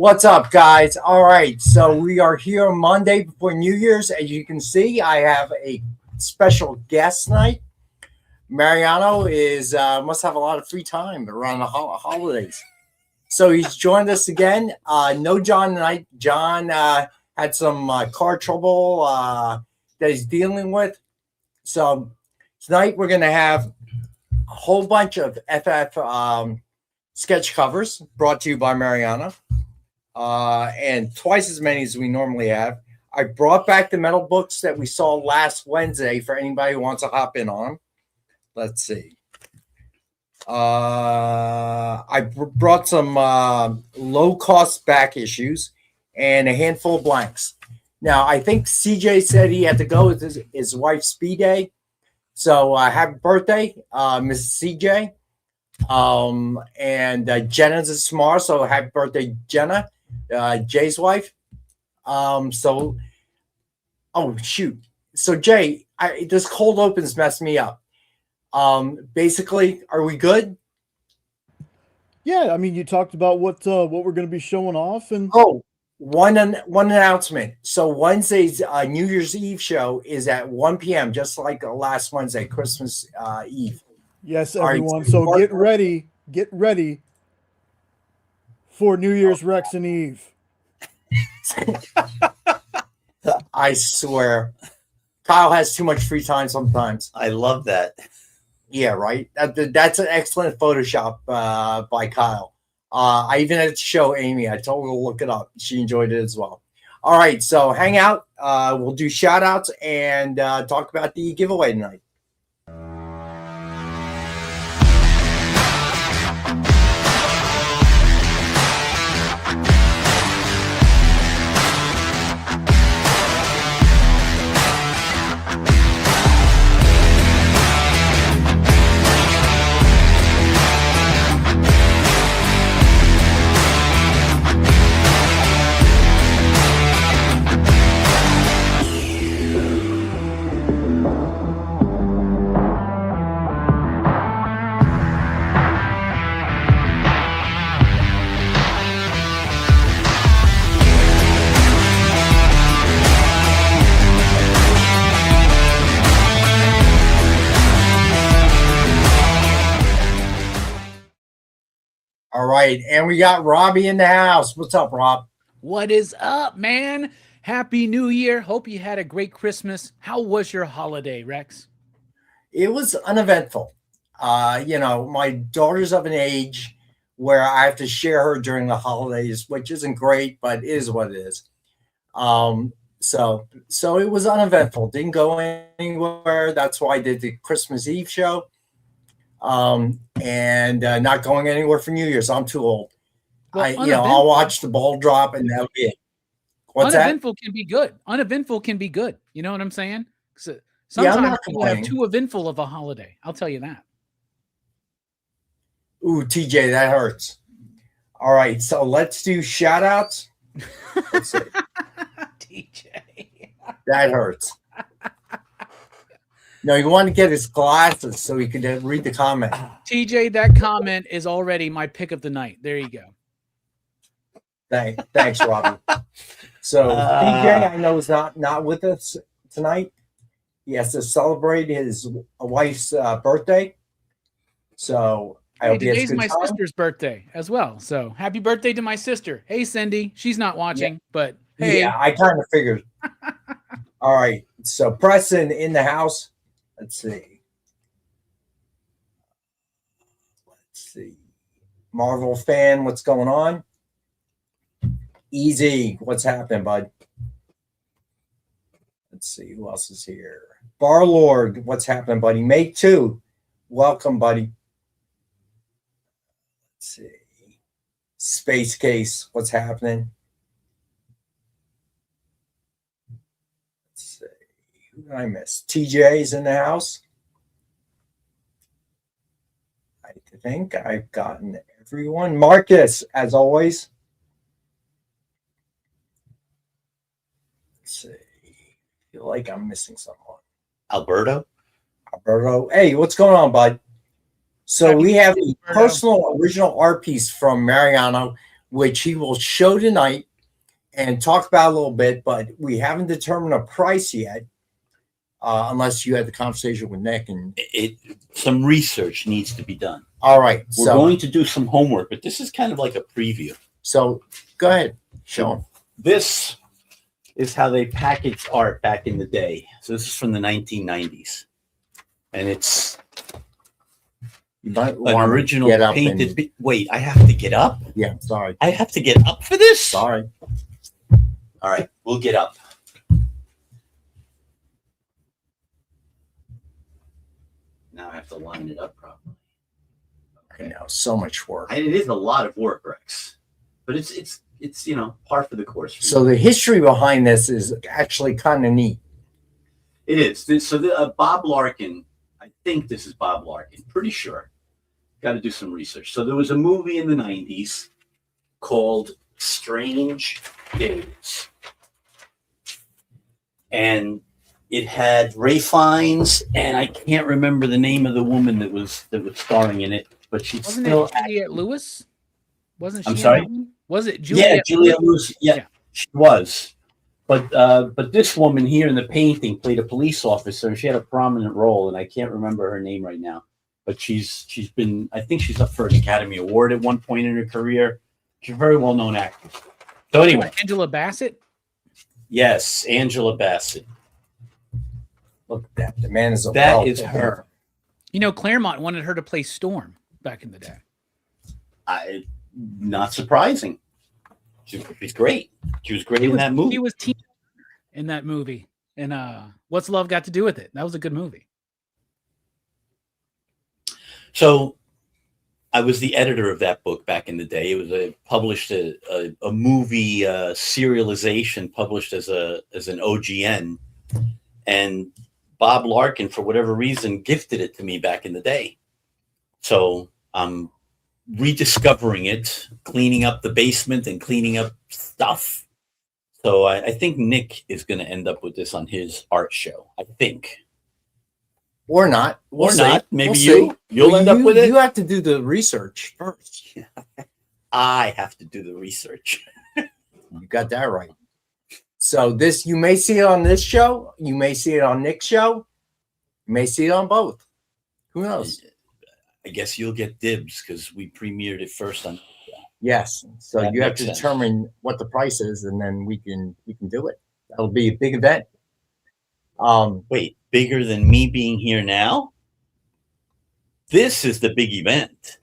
What's up, guys? All right, so we are here on Monday before New Year's. As you can see, I have a special guest tonight. Mariano is must have a lot of free time around the holidays, so he's joined us again. No John tonight. John had some car trouble that he's dealing with, so tonight we're going to have a whole bunch of FF sketch covers brought to you by Mariano. And twice as many as we normally have. I brought back the metal books that we saw last Wednesday for anybody who wants to hop in on. Let's see. I brought some low-cost back issues and a handful of blanks. Now, I think CJ said he had to go with his wife's B-Day. So happy birthday, Mrs. CJ. And Jenna's tomorrow, so happy birthday, Jenna. Jay's wife. Oh shoot. So Jay, this cold opens messed me up. Basically, are we good? Yeah, I mean, you talked about what we're going to be showing off, and one announcement. So Wednesday's New Year's Eve show is at 1 p.m. just like last Wednesday, Christmas Eve. Yes, everyone. Right, so get ready for New Year's Rex and Eve. I swear. Kyle has too much free time sometimes. I love that. Yeah, right? That's an excellent Photoshop by Kyle. I even had to show Amy. I told her to look it up. She enjoyed it as well. All right, so hang out. We'll do shout-outs and talk about the giveaway tonight. All right, and we got Robbie in the house. What's up, Rob? What is up, man? Happy New Year. Hope you had a great Christmas. How was your holiday, Rex? It was uneventful. My daughter's of an age where I have to share her during the holidays, which isn't great, but it is what it is. So it was uneventful. Didn't go anywhere. That's why I did the Christmas Eve show. And not going anywhere for New Year's. I'm too old. Well, I'll watch the ball drop and that'll be it. What's uneventful that? Can be good. Uneventful can be good. You know what I'm saying? So sometimes people have too eventful of a holiday. I'll tell you that. Ooh, TJ, that hurts. All right, so let's do shout outs. Let's see. TJ. That hurts. No, you want to get his glasses so he can read the comment. TJ, that comment is already my pick of the night. There you go. Thanks, Robbie. So TJ, I know, is not with us tonight. He has to celebrate his wife's birthday. So I hope today's my sister's birthday as well. So happy birthday to my sister. Hey, Cindy. She's not watching, but hey. Yeah, I kind of figured. All right. So Preston in the house. Let's see. Marvel fan, what's going on? Easy, what's happening, bud? Let's see, who else is here? Barlord, what's happening, buddy? Make 2. Welcome, buddy. Let's see. Space Case, what's happening? Who did I miss? TJ's in the house. I think I've gotten everyone. Marcus, as always. Let's see. I feel like I'm missing someone. Alberto. Hey, what's going on, bud? So we have a personal original art piece from Mariano which he will show tonight and talk about a little bit, but we haven't determined a price yet, unless you had the conversation with Nick. And some research needs to be done. All right. We're going to do some homework, but this is kind of like a preview. So go ahead, show them. This is how they packaged art back in the day. So this is from the 1990s. And it's an original painted. Wait, I have to get up? Yeah, sorry. I have to get up for this? Sorry. All right, we'll get up. Now I have to line it up properly. Okay. I know, so much work. And it is a lot of work, Rex. But it's par for the course. So the history behind this is actually kind of neat. It is. So Bob Larkin, I think this is Bob Larkin, pretty sure. Got to do some research. So there was a movie in the 90s called Strange Days. And it had Ray Fiennes, and I can't remember the name of the woman that was starring in it, but she's Wasn't still it Juliette Lewis? Wasn't she? I'm sorry? Was it Juliette? Yeah, Juliette Lewis. Yeah, she was. But this woman here in the painting played a police officer. She had a prominent role, and I can't remember her name right now. But she's been, I think she's up for an Academy Award at one point in her career. She's a very well-known actress. So anyway. Angela Bassett? Yes, Angela Bassett. Look at that. The man is a That is her. You know, Claremont wanted her to play Storm back in the day. Not surprising. She's great. She was great in that movie. She was Tina in that movie. And What's Love Got to Do with It? That was a good movie. So I was the editor of that book back in the day. It was published a movie serialization published as an OGN. And Bob Larkin, for whatever reason, gifted it to me back in the day. So I'm rediscovering it, cleaning up the basement and cleaning up stuff. So I think Nick is going to end up with this on his art show. I think. Or not. Or not. Maybe you'll end up with it. You have to do the research first. I have to do the research. You got that right. So this, you may see it on this show. You may see it on Nick's show. You may see it on both. Who knows? I guess you'll get dibs because we premiered it first on. Yes. So That you have makes to sense. determine what the price is, and then we can do it. That'll be a big event. Wait, bigger than me being here now? This is the big event.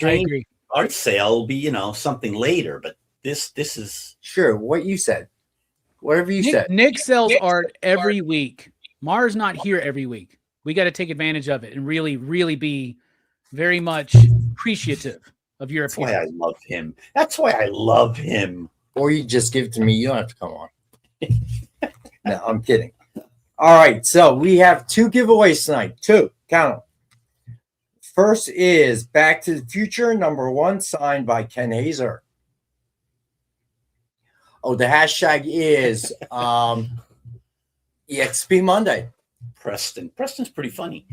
I agree. Art sale will be, something later, but this is Sure. What you said. Whatever you said. Nick sells art every week. Mars not here every week. We got to take advantage of it and really, really be very much appreciative of your appearance. That's why I love him. That's why I love him. Or you just give it to me. You don't have to come on. No, I'm kidding. All right. So we have 2 giveaways tonight. 2. Count them. First is Back to the Future, #1, signed by Ken Hazer. Oh, the hashtag is EXP Monday. Preston's pretty funny.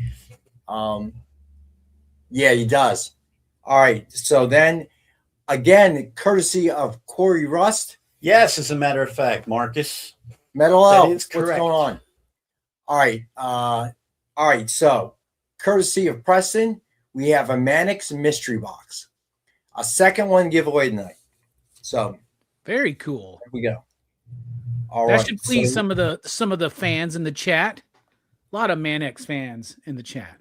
Yeah, he does. All right. So then, again, courtesy of Corey Rust. Yes, as a matter of fact, Marcus. Metal That Elf. is correct. What's going on? All right. All right. So, courtesy of Preston, we have a Mannix mystery box. A second one giveaway tonight. So, Very cool. there we go. All That right. should please So- some of the fans in the chat. A lot of Mannix fans in the chat.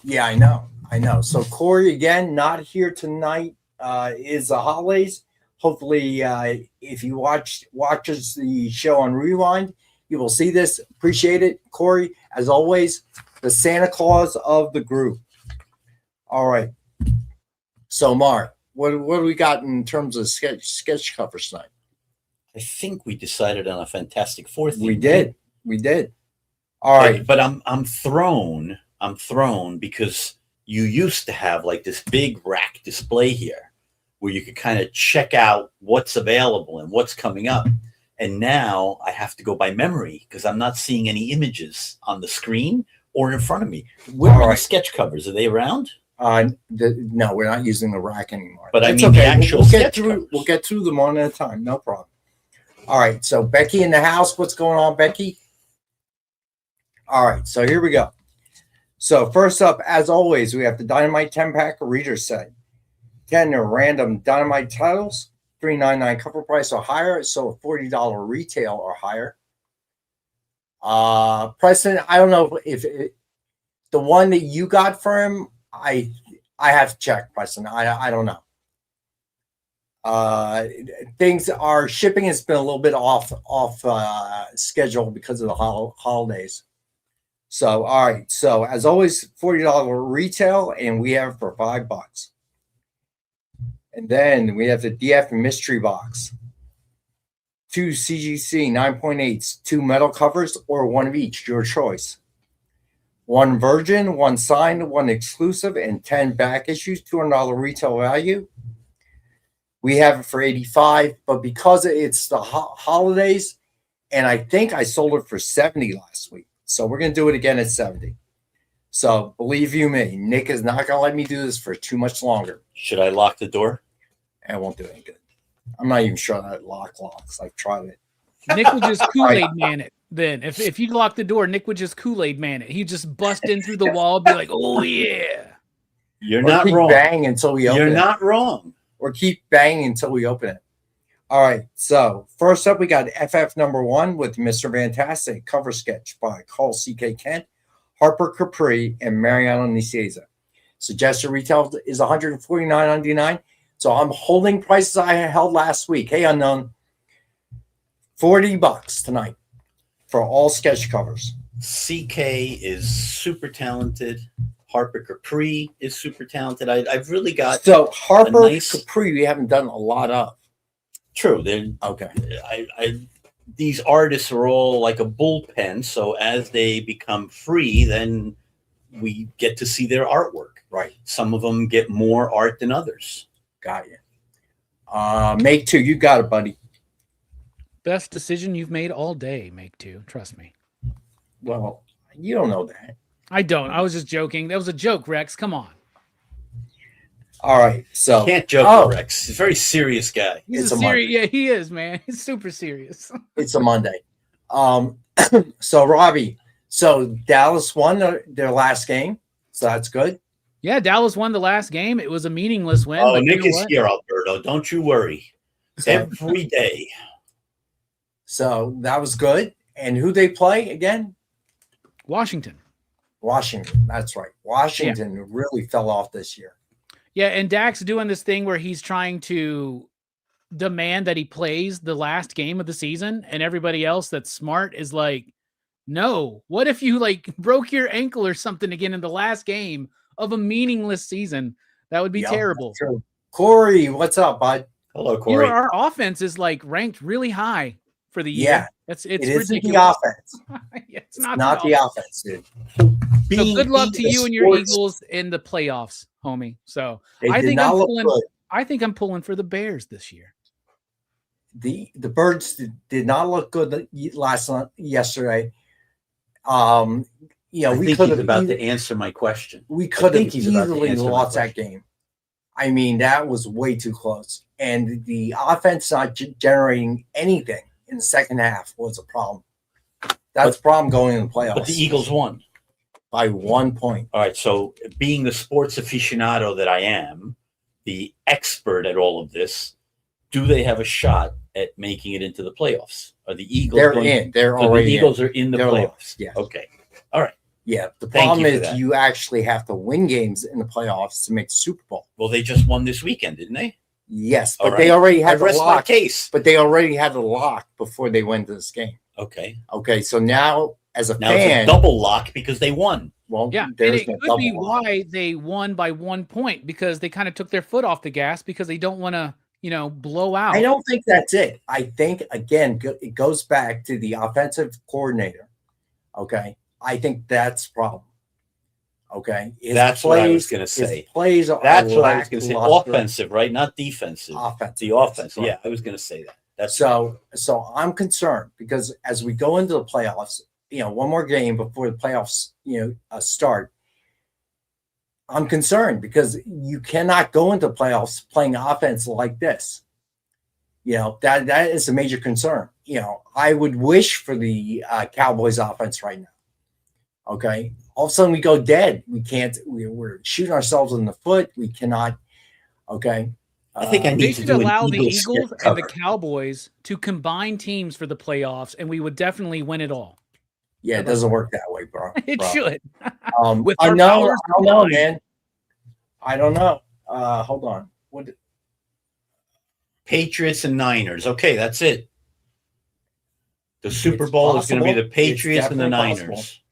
Yeah, I know. So Corey, again, not here tonight. Is the holidays. Hopefully, if you watches the show on Rewind, you will see this. Appreciate it, Corey. As always, the Santa Claus of the group. All right. So, Mark, what do we got in terms of sketch covers tonight? I think we decided on a Fantastic Four theme. We did. All right. But I'm thrown. I'm thrown because you used to have like this big rack display here where you could kind of check out what's available and what's coming up. And now I have to go by memory because I'm not seeing any images on the screen or in front of me. Where are the sketch covers? Are they around? No, we're not using the rack anymore. But I It's mean the actual We'll get sketch through. covers. We'll get through them one at a time. No problem. All right. So Becky in the house. What's going on, Becky? All right. So here we go. So first up, as always, we have the Dynamite 10-pack reader set. 10 are random Dynamite titles, $3.99 cover price or higher, so $40 retail or higher. Preston, I don't know if the one that you got for him, I have to check, Preston. I don't know. Things are shipping has been a little bit off schedule because of the holidays. So, all right. So, as always, $40 retail, and we have it for $5. And then we have the DF mystery box. 2 CGC 9.8s, 2 metal covers, or one of each, your choice. 1 virgin, 1 signed, 1 exclusive, and 10 back issues, $200 retail value. We have it for $85, but because it's the holidays, and I think I sold it for $70 last week. So we're going to do it again at 70. So believe you me, Nick is not going to let me do this for too much longer. Should I lock the door? And it won't do any good. I'm not even sure that locks. I've tried it. Nick would just Kool-Aid man it. Then if you lock the door, Nick would just Kool-Aid man it. He'd just bust in through the wall, be like, "Oh yeah." You're Or not keep wrong. banging until we open You're it. not wrong. Or keep banging until we open it. All right. So first up, we got FF #1 with Mr. Fantastic cover sketch by Carl C.K. Kent, Harper Capri, and Mariano Nicieza. Suggested retail is $149.99. So I'm holding prices I held last week. Hey, Unknown, $40 tonight for all sketch covers. CK is super talented. Harper Capri is super talented. I've really got So Harper nice- Capri, we haven't done a lot of. true. They're Okay. These artists are all like a bullpen. So as they become free, then we get to see their artwork. Right. Some of them get more art than others. Got you. Make 2. You got it, buddy. Best decision you've made all day. Make 2. Trust me. Well, you don't know that. I don't. I was just joking. That was a joke, Rex. Come on. All right. So Can't joke with Rex. He's a very serious guy. He's It's a a serious. Yeah, he is, man. He's super serious. it's a Monday. So Robbie, so Dallas won their last game. So that's good. Yeah, Dallas won the last game. It was a meaningless win. Oh, but you Nick know is what? here, Alberto. Don't you worry. So, Every day. so that was good. And who they play again? Washington. Washington. That's right. Washington really fell off this year. Yeah, and Dak's doing this thing where he's trying to demand that he plays the last game of the season, and everybody else that's smart is like, no. What if you like broke your ankle or something again in the last game of a meaningless season? That would be Yep, terrible. that's true. Corey, what's up, bud? Hello, You know, Corey. our offense is like ranked really high for the year. Yeah, It's It isn't ridiculous. the offense. Yeah, it's It's not, not the the offense. offense, dude. So good luck to the you and your sports- Eagles in the playoffs, homie. So They I did think not I'm look pulling. good. I think I'm pulling for the Bears this year. The Birds did not look good yesterday. You know, I we think could he's have about to answer my question. we could have think he's about to easily answer my lost that question. game. I mean, that was way too close. And the offense not generating anything in the second half was a problem. That's a problem going in the playoffs. But the Eagles won. by 1 point. All right. So, being the sports aficionado that I am, the expert at all of this, do they have a shot at making it into the playoffs? Are the Eagles They're going? in. They're So the already Eagles in. are in the They're playoffs. yes. Okay. Yeah. The Thank problem you for is that. you actually have to win games in the playoffs to make the Super Bowl. Well, they just won this weekend, didn't they? Yes, All but they right. already I had the rest my lock. case. But they already had the lock before they went to this game. Okay. Okay, so now as a Now it's fan, a double lock because they won. well, Yeah, and there's it no could double be lock. why they won by 1 point because they kind of took their foot off the gas because they don't want to, blow out. I don't think that's it. I think again, it goes back to the offensive coordinator. Okay, I think that's the problem. Okay, That's what I was gonna his say. plays are That's what I was going to say. lackluster. Offensive, right? Not defensive. Offense. The offense. Right. Yeah, I was going to say that. That's So I'm concerned because as we go into the playoffs, one more game before the playoffs, start. I'm concerned because you cannot go into playoffs playing offense like this. That is a major concern. I would wish for the Cowboys offense right now. Okay. All of a sudden we go dead. We can't, we're shooting ourselves in the foot. We cannot. Okay. I think I They need to should do allow an the Eagles Eagles skip and the cover. Cowboys to combine teams for the playoffs, and we would definitely win it all. Yeah, it doesn't work that way, bro. It bro. should. I our know, powers I don't know, combined. man. I don't know. Hold on. What? Patriots and Niners. Okay, that's it. The Super It's Bowl is going to be possible. the Patriots It's and the definitely Niners. possible.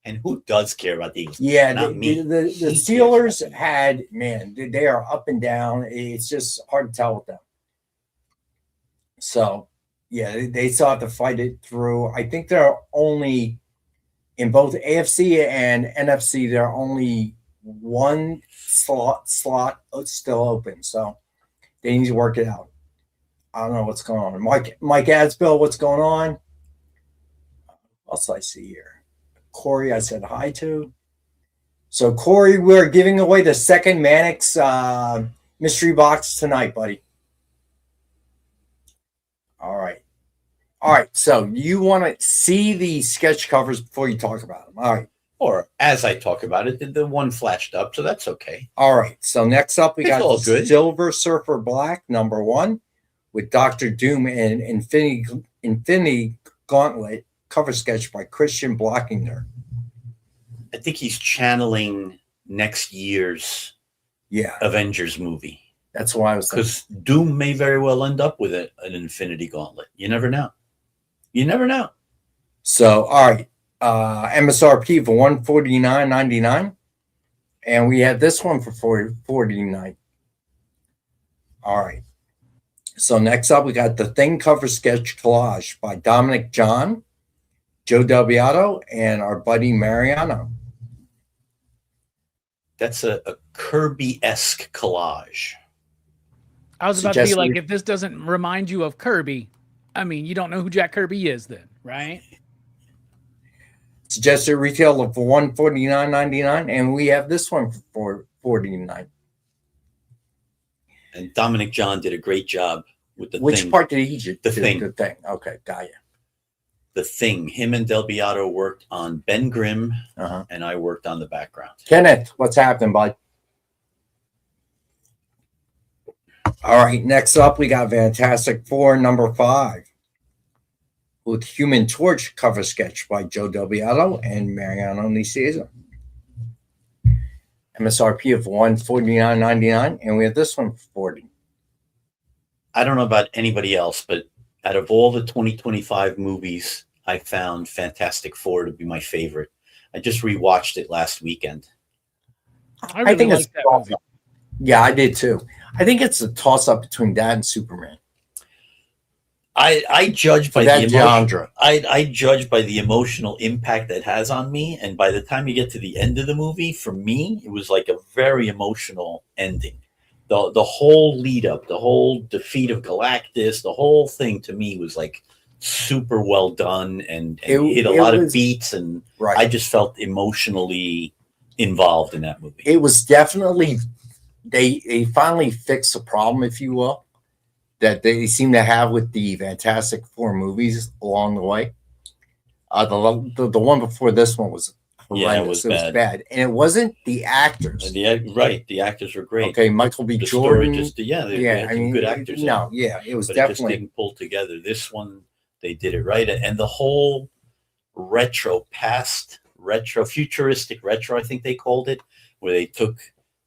And who does care about the Eagles? Yeah, Not me. the He cares Steelers about them. had, man, they are up and down. It's just hard to tell with them. So, yeah, they still have to fight it through. I think they're only in both AFC and NFC. They're only one slot still open. So they need to work it out. I don't know what's going on. Mike Adsbill, what's going on? What else I see here? Corey, I said hi to. So, Corey, we're giving away the second Mannix mystery box tonight, buddy. All right. So, you want to see the sketch covers before you talk about them. All right. Or as I talk about it, the one flashed up, so that's okay. All right. So, next up, we It's got all the good. Silver Surfer Black, #1, with Dr. Doom and Infinity Gauntlet, cover sketch by Christian Blockinger. I think he's channeling next year's Yeah, Avengers movie. that's why I was thinking. Because Doom may very well end up with an Infinity Gauntlet. You never know. You never know. So, all right. MSRP for $149.99. And we have this one for $49. All right. So next up, we got the Thing cover sketch collage by Dominic John, Joe Delbiato, and our buddy Mariano. That's a Kirby-esque collage. I was about to be Suggested- like, if this doesn't remind you of Kirby, I mean, you don't know who Jack Kirby is then, right? Suggested retail of $149.99, and we have this one for $49. And Dominic John did a great job with the Which Thing. part did he do? The Thing. The Thing. Okay, got you. The Thing. Him and Del Beato worked on Ben Grimm, Uh-huh. and I worked on the background. Kenneth, what's happening, bud? All right, next up, we got Fantastic Four #5 with Human Torch cover sketch by Joe Delbiato and Mariano Nicieza. MSRP of $149.99, and we have this one for $40. I don't know about anybody else, but out of all the 2025 movies, I found Fantastic Four to be my favorite. I just rewatched it last weekend. I really think it's like that movie. Yeah, I did too. I think it's a toss-up between that and Superman. I judge by That the emotion. genre. I judge by the emotional impact that has on me, and by the time you get to the end of the movie, for me, it was like a very emotional ending. The whole lead up, the whole defeat of Galactus, the whole thing to me was like super well done and hit a lot of beats, and Right. I just felt emotionally involved in that movie. It was definitely they finally fixed the problem, if you will, that they seem to have with the Fantastic Four movies along the way. The one before this one was horrendous. Yeah, it was bad, and it wasn't the actors. Right, the actors were great. Okay, Michael B. The Jordan. story just they yeah, had I some mean, good actors. in it. No, yeah, it was But it just definitely didn't pull together. This one, they did it right, and the whole futuristic retro, I think they called it, where they took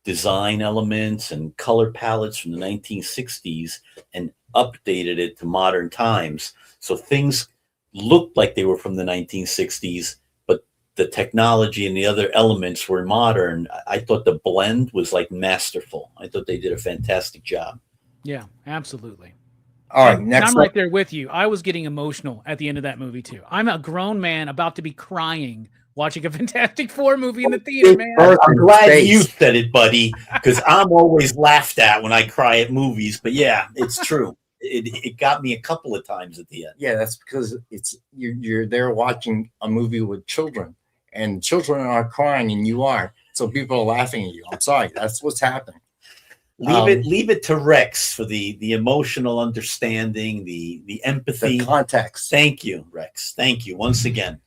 design elements and color palettes from the 1960s and updated it to modern times. So things looked like they were from the 1960s, but the technology and the other elements were modern. I thought the blend was like masterful. I thought they did a fantastic job. Yeah, absolutely. all right. And Next I'm up, right there with you. I was getting emotional at the end of that movie too. I'm a grown man about to be crying watching a Fantastic Four movie in the theater, man. I'm glad Space. you said it, buddy, because I'm always laughed at when I cry at movies. But yeah, it's true. It got me a couple of times at the end. Yeah, that's because you're there watching a movie with children, and children are crying, and you are. So people are laughing at you. I'm sorry. That's what's happening. Leave it to Rex for the emotional understanding, the empathy, The context. Thank you, Rex. Thank you once again.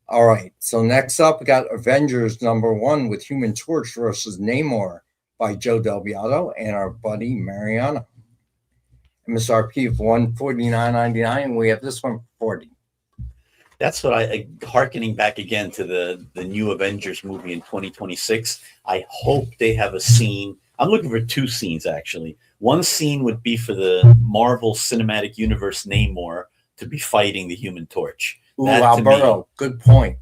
All right. So next up, we got Avengers #1 with Human Torch versus Namor by Joe Del Beato and our buddy Mariano. MSRP of $149.99, and we have this one for $40. That's what hearkening back again to the new Avengers movie in 2026. I hope they have a scene. I'm looking for 2 scenes, actually. One scene would be for the Marvel Cinematic Universe Namor to be fighting the Human Torch. Ooh, Alberto, good point.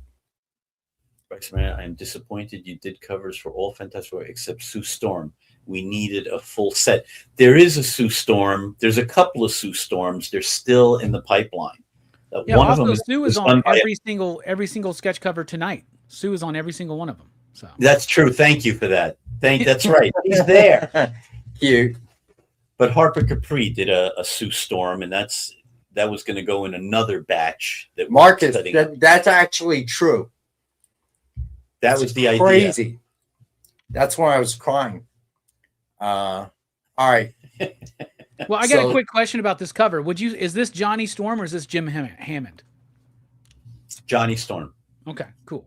I am disappointed you did covers for all Fantastic Four except Sue Storm. We needed a full set. There is a Sue Storm. There's a couple of Sue Storms. They're still in the pipeline. Yeah, one also of them Sue is on every single sketch cover tonight. Sue is on every single one of them. So that's true. Thank you for that. That's right. He's there. Cute. But Harper Capri did a Sue Storm, and that was going to go in another batch. That Marcus, that's actually true. That was the idea. Crazy. That's why I was crying. All right. Well, I got a quick question about this cover. Is this Johnny Storm or is this Jim Hammond? Johnny Storm. Okay, cool.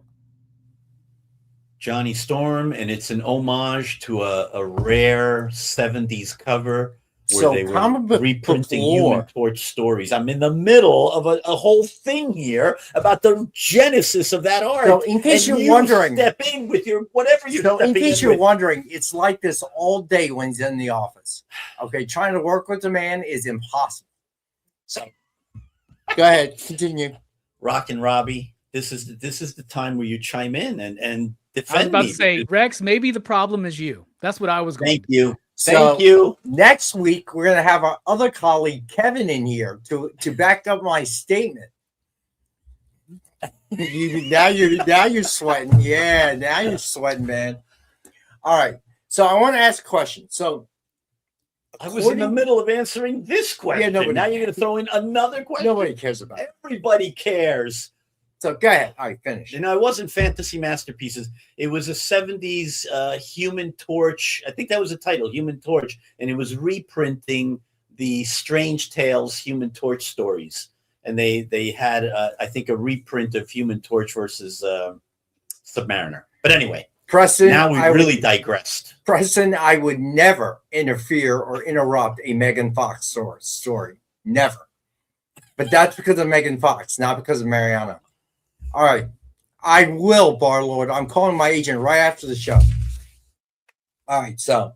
Johnny Storm, and it's an homage to a rare 70s cover where they were reprinting Human Torch stories. I'm in the middle of a whole thing here about the genesis of that art. So in case you're wondering, step in with your whatever you. So in case you're wondering, it's like this all day when he's in the office. Okay, trying to work with the man is impossible. So go ahead, continue. Rock and Robbie, this is the time where you chime in and defend me. I was about to say, Rex, maybe the problem is you. That's what I was going to Thank you. Thank you. Next week, we're going to have our other colleague, Kevin, in here to back up my statement. Now you're sweating. Yeah, now you're sweating, man. All right. So I want to ask a question. So I was in the middle of answering this question. Yeah, now you're going to throw in another question. Nobody cares about it. Everybody cares. So go ahead. All right, finish. You know, it wasn't Fantasy Masterpieces. It was a 70s Human Torch. I think that was the title, Human Torch. And it was reprinting the Strange Tales Human Torch stories. And they had, I think, a reprint of Human Torch versus Submariner. But anyway, Preston, now we really digressed. Preston, I would never interfere or interrupt a Megan Fox story. Never. But that's because of Megan Fox, not because of Mariano. All right. I will, Barlord. I'm calling my agent right after the show. All right. So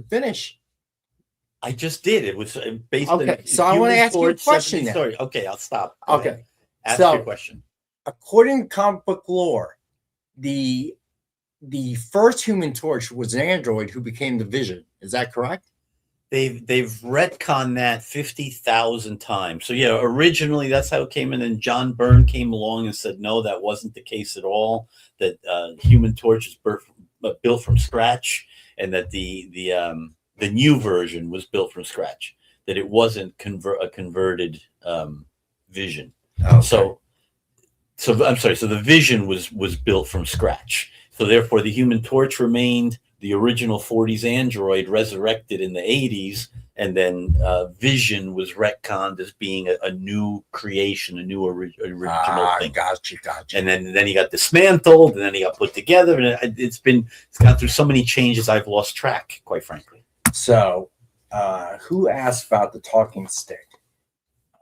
finish. I just did. It was based on. Okay. So I want to ask you a question now. Story. Okay, I'll stop. Okay. Ask your question. According to comic book lore, the first Human Torch was an android who became the Vision. Is that correct? They've retconned that 50,000 times. So yeah, originally that's how it came in. And John Byrne came along and said, no, that wasn't the case at all. That Human Torch is built from scratch, and that the new version was built from scratch. That it wasn't a converted Vision. Okay. So I'm sorry. So the Vision was built from scratch. So therefore, the Human Torch remained the original 40s android resurrected in the 80s, and then Vision was retconned as being a new creation, a new original thing. Gotcha. And then he got dismantled, and then he got put together, and it's gone through so many changes, I've lost track, quite frankly. So, who asked about the talking stick?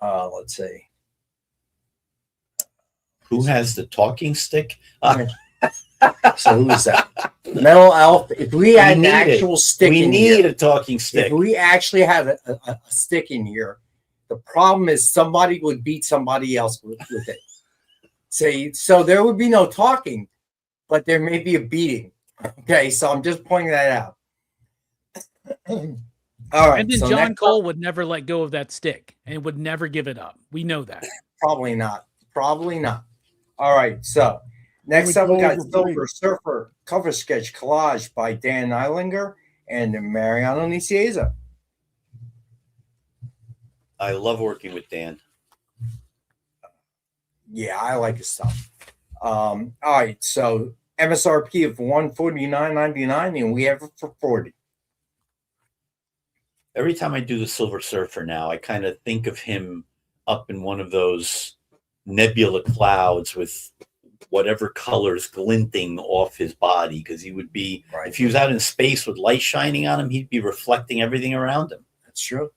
Let's see. Who has the talking stick? So who is that? Metal Elf. If we had an actual stick in here. We need a talking stick. If we actually had a stick in here, the problem is somebody would beat somebody else with it. So there would be no talking, but there may be a beating. Okay, so I'm just pointing that out. All right. And then John Cole would never let go of that stick and would never give it up. We know that. Probably not. All right, so next up, we got Silver Surfer cover sketch collage by Dan Eilinger and Mariano Nicieza. I love working with Dan. Yeah, I like his stuff. All right, so MSRP of $149.99, and we have it for $40. Every time I do the Silver Surfer now, I kind of think of him up in one of those nebula clouds with whatever colors glinting off his body, because he would be, Right. if he was out in space with light shining on him, he'd be reflecting everything around him. That's true.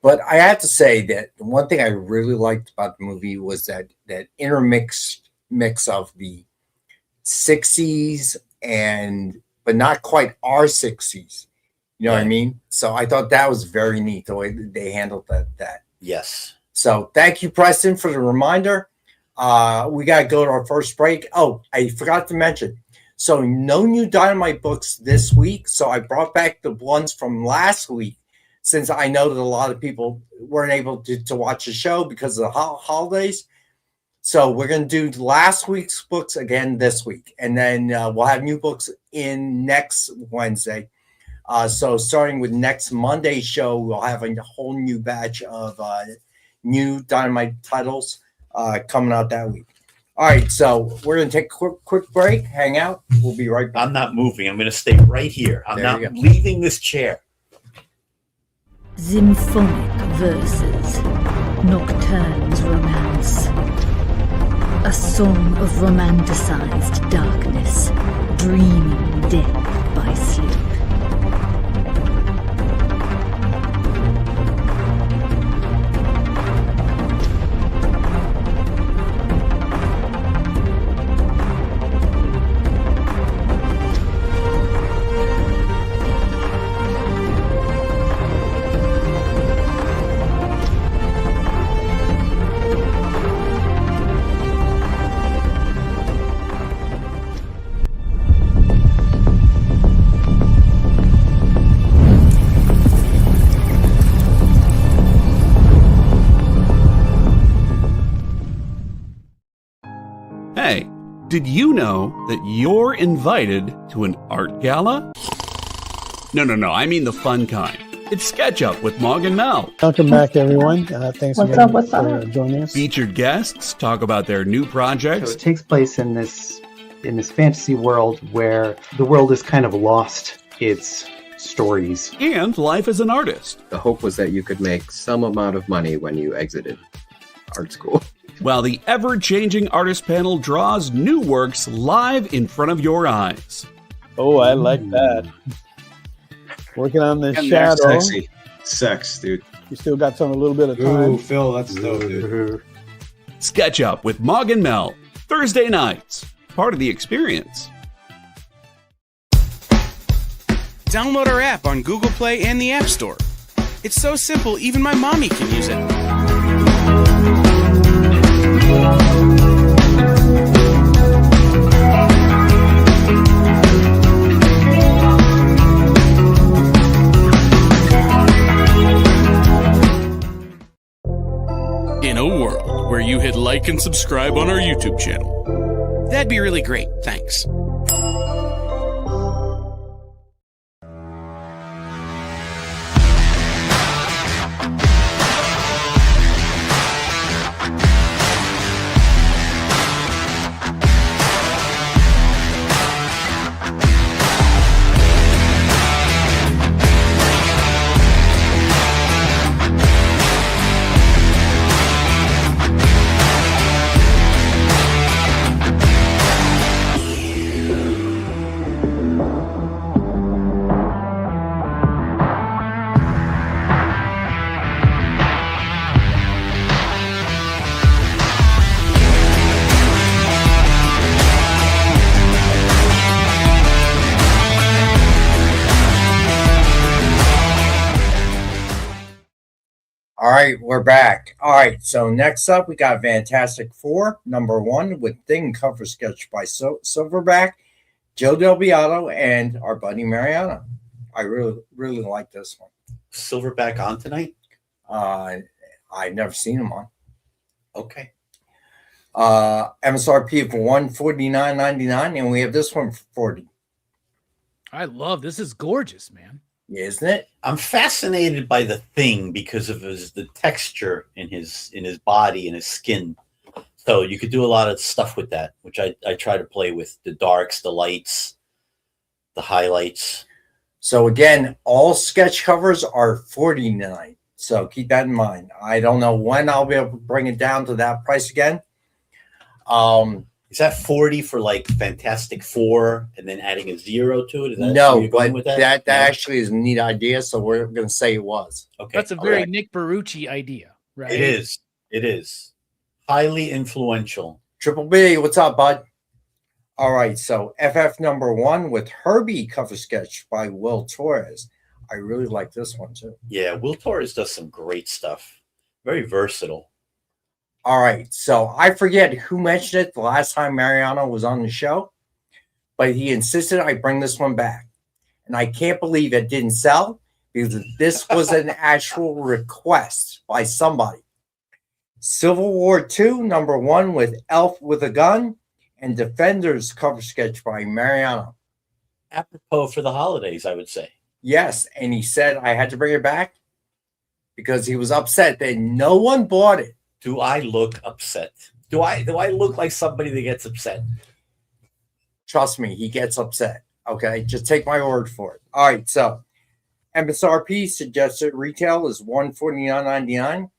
But I have to say that the one thing I really liked about the movie was that intermix mix of the 60s but not quite our 60s. You know what I mean? So I thought that was very neat the way that they handled that. Yes. So thank you, Preston, for the reminder. We got to go to our first break. Oh, I forgot to mention. So no new Dynamite books this week. So I brought back the ones from last week, since I know that a lot of people weren't able to watch the show because of the holidays. So we're going to do last week's books again this week. And then we'll have new books in next Wednesday. So starting with next Monday's show, we'll have a whole new batch of new Dynamite titles coming out that week. All right, so we're going to take a quick break, hang out. We'll be right back. I'm not moving. I'm going to stay right here. I'm not leaving this chair. Symphonic verses, Nocturne's romance. A song of romanticized darkness, dreaming death by sleep. Hey, did you know that you're invited to an art gala? No, I mean the fun kind. It's Sketch Up with Mog and Mel. Welcome back, everyone. Thanks again for joining us. Featured guests talk about their new projects. So it takes place in this fantasy world where the world is kind of lost its stories. And life as an artist. The hope was that you could make some amount of money when you exited art school. While the ever-changing artist panel draws new works live in front of your eyes. Oh, I like that. Working on the And shadow. Sexy. Sex, dude. You still got a little bit of time. Ooh, Phil, that's dope, dude. Sketch Up with Mog and Mel. Thursday nights. Part of the experience. Download our app on Google Play and the App Store. It's so simple, even my mommy can use it. In a world where you hit like and subscribe on our YouTube channel, that'd be really great. Thanks. All right, we're back. All right, so next up, we got Fantastic Four, #1, with thing cover sketch by Silverback, Joe Del Beato, and our buddy Mariano. I really like this one. Silverback on tonight? I've never seen him on. Okay. MSRP for $149.99, and we have this one for $40. I love this. Is gorgeous, man. Isn't it? I'm fascinated by the Thing because of the texture in his body and his skin. So you could do a lot of stuff with that, which I try to play with the darks, the lights, the highlights. So again, all sketch covers are $49. So keep that in mind. I don't know when I'll be able to bring it down to that price again. Is that 40 for like Fantastic Four and then adding a 0 to it? Is that where No, you're going but with that No? actually is a neat idea. So we're going to say it was. Okay. That's a very Alright. Nick Barucci idea, right? It is. It is. Highly influential. Triple B, what's up, bud? All right, so FF number 1 with Herbie cover sketch by Will Torres. I really like this one too. Yeah, Will Torres does some great stuff. Very versatile. All right, so I forget who mentioned it the last time Mariano was on the show, but he insisted I bring this one back. And I can't believe it didn't sell because this was an actual request by somebody. Civil War II, number 1 with Elf with a Gun, and Defenders cover sketch by Mariano. Apropos for the holidays, I would say. Yes, and he said I had to bring it back because he was upset that no one bought it. Do I look upset? Do I look like somebody that gets upset? Trust me, he gets upset. Okay, just take my word for it. All right, so MSRP suggested retail is $149.99.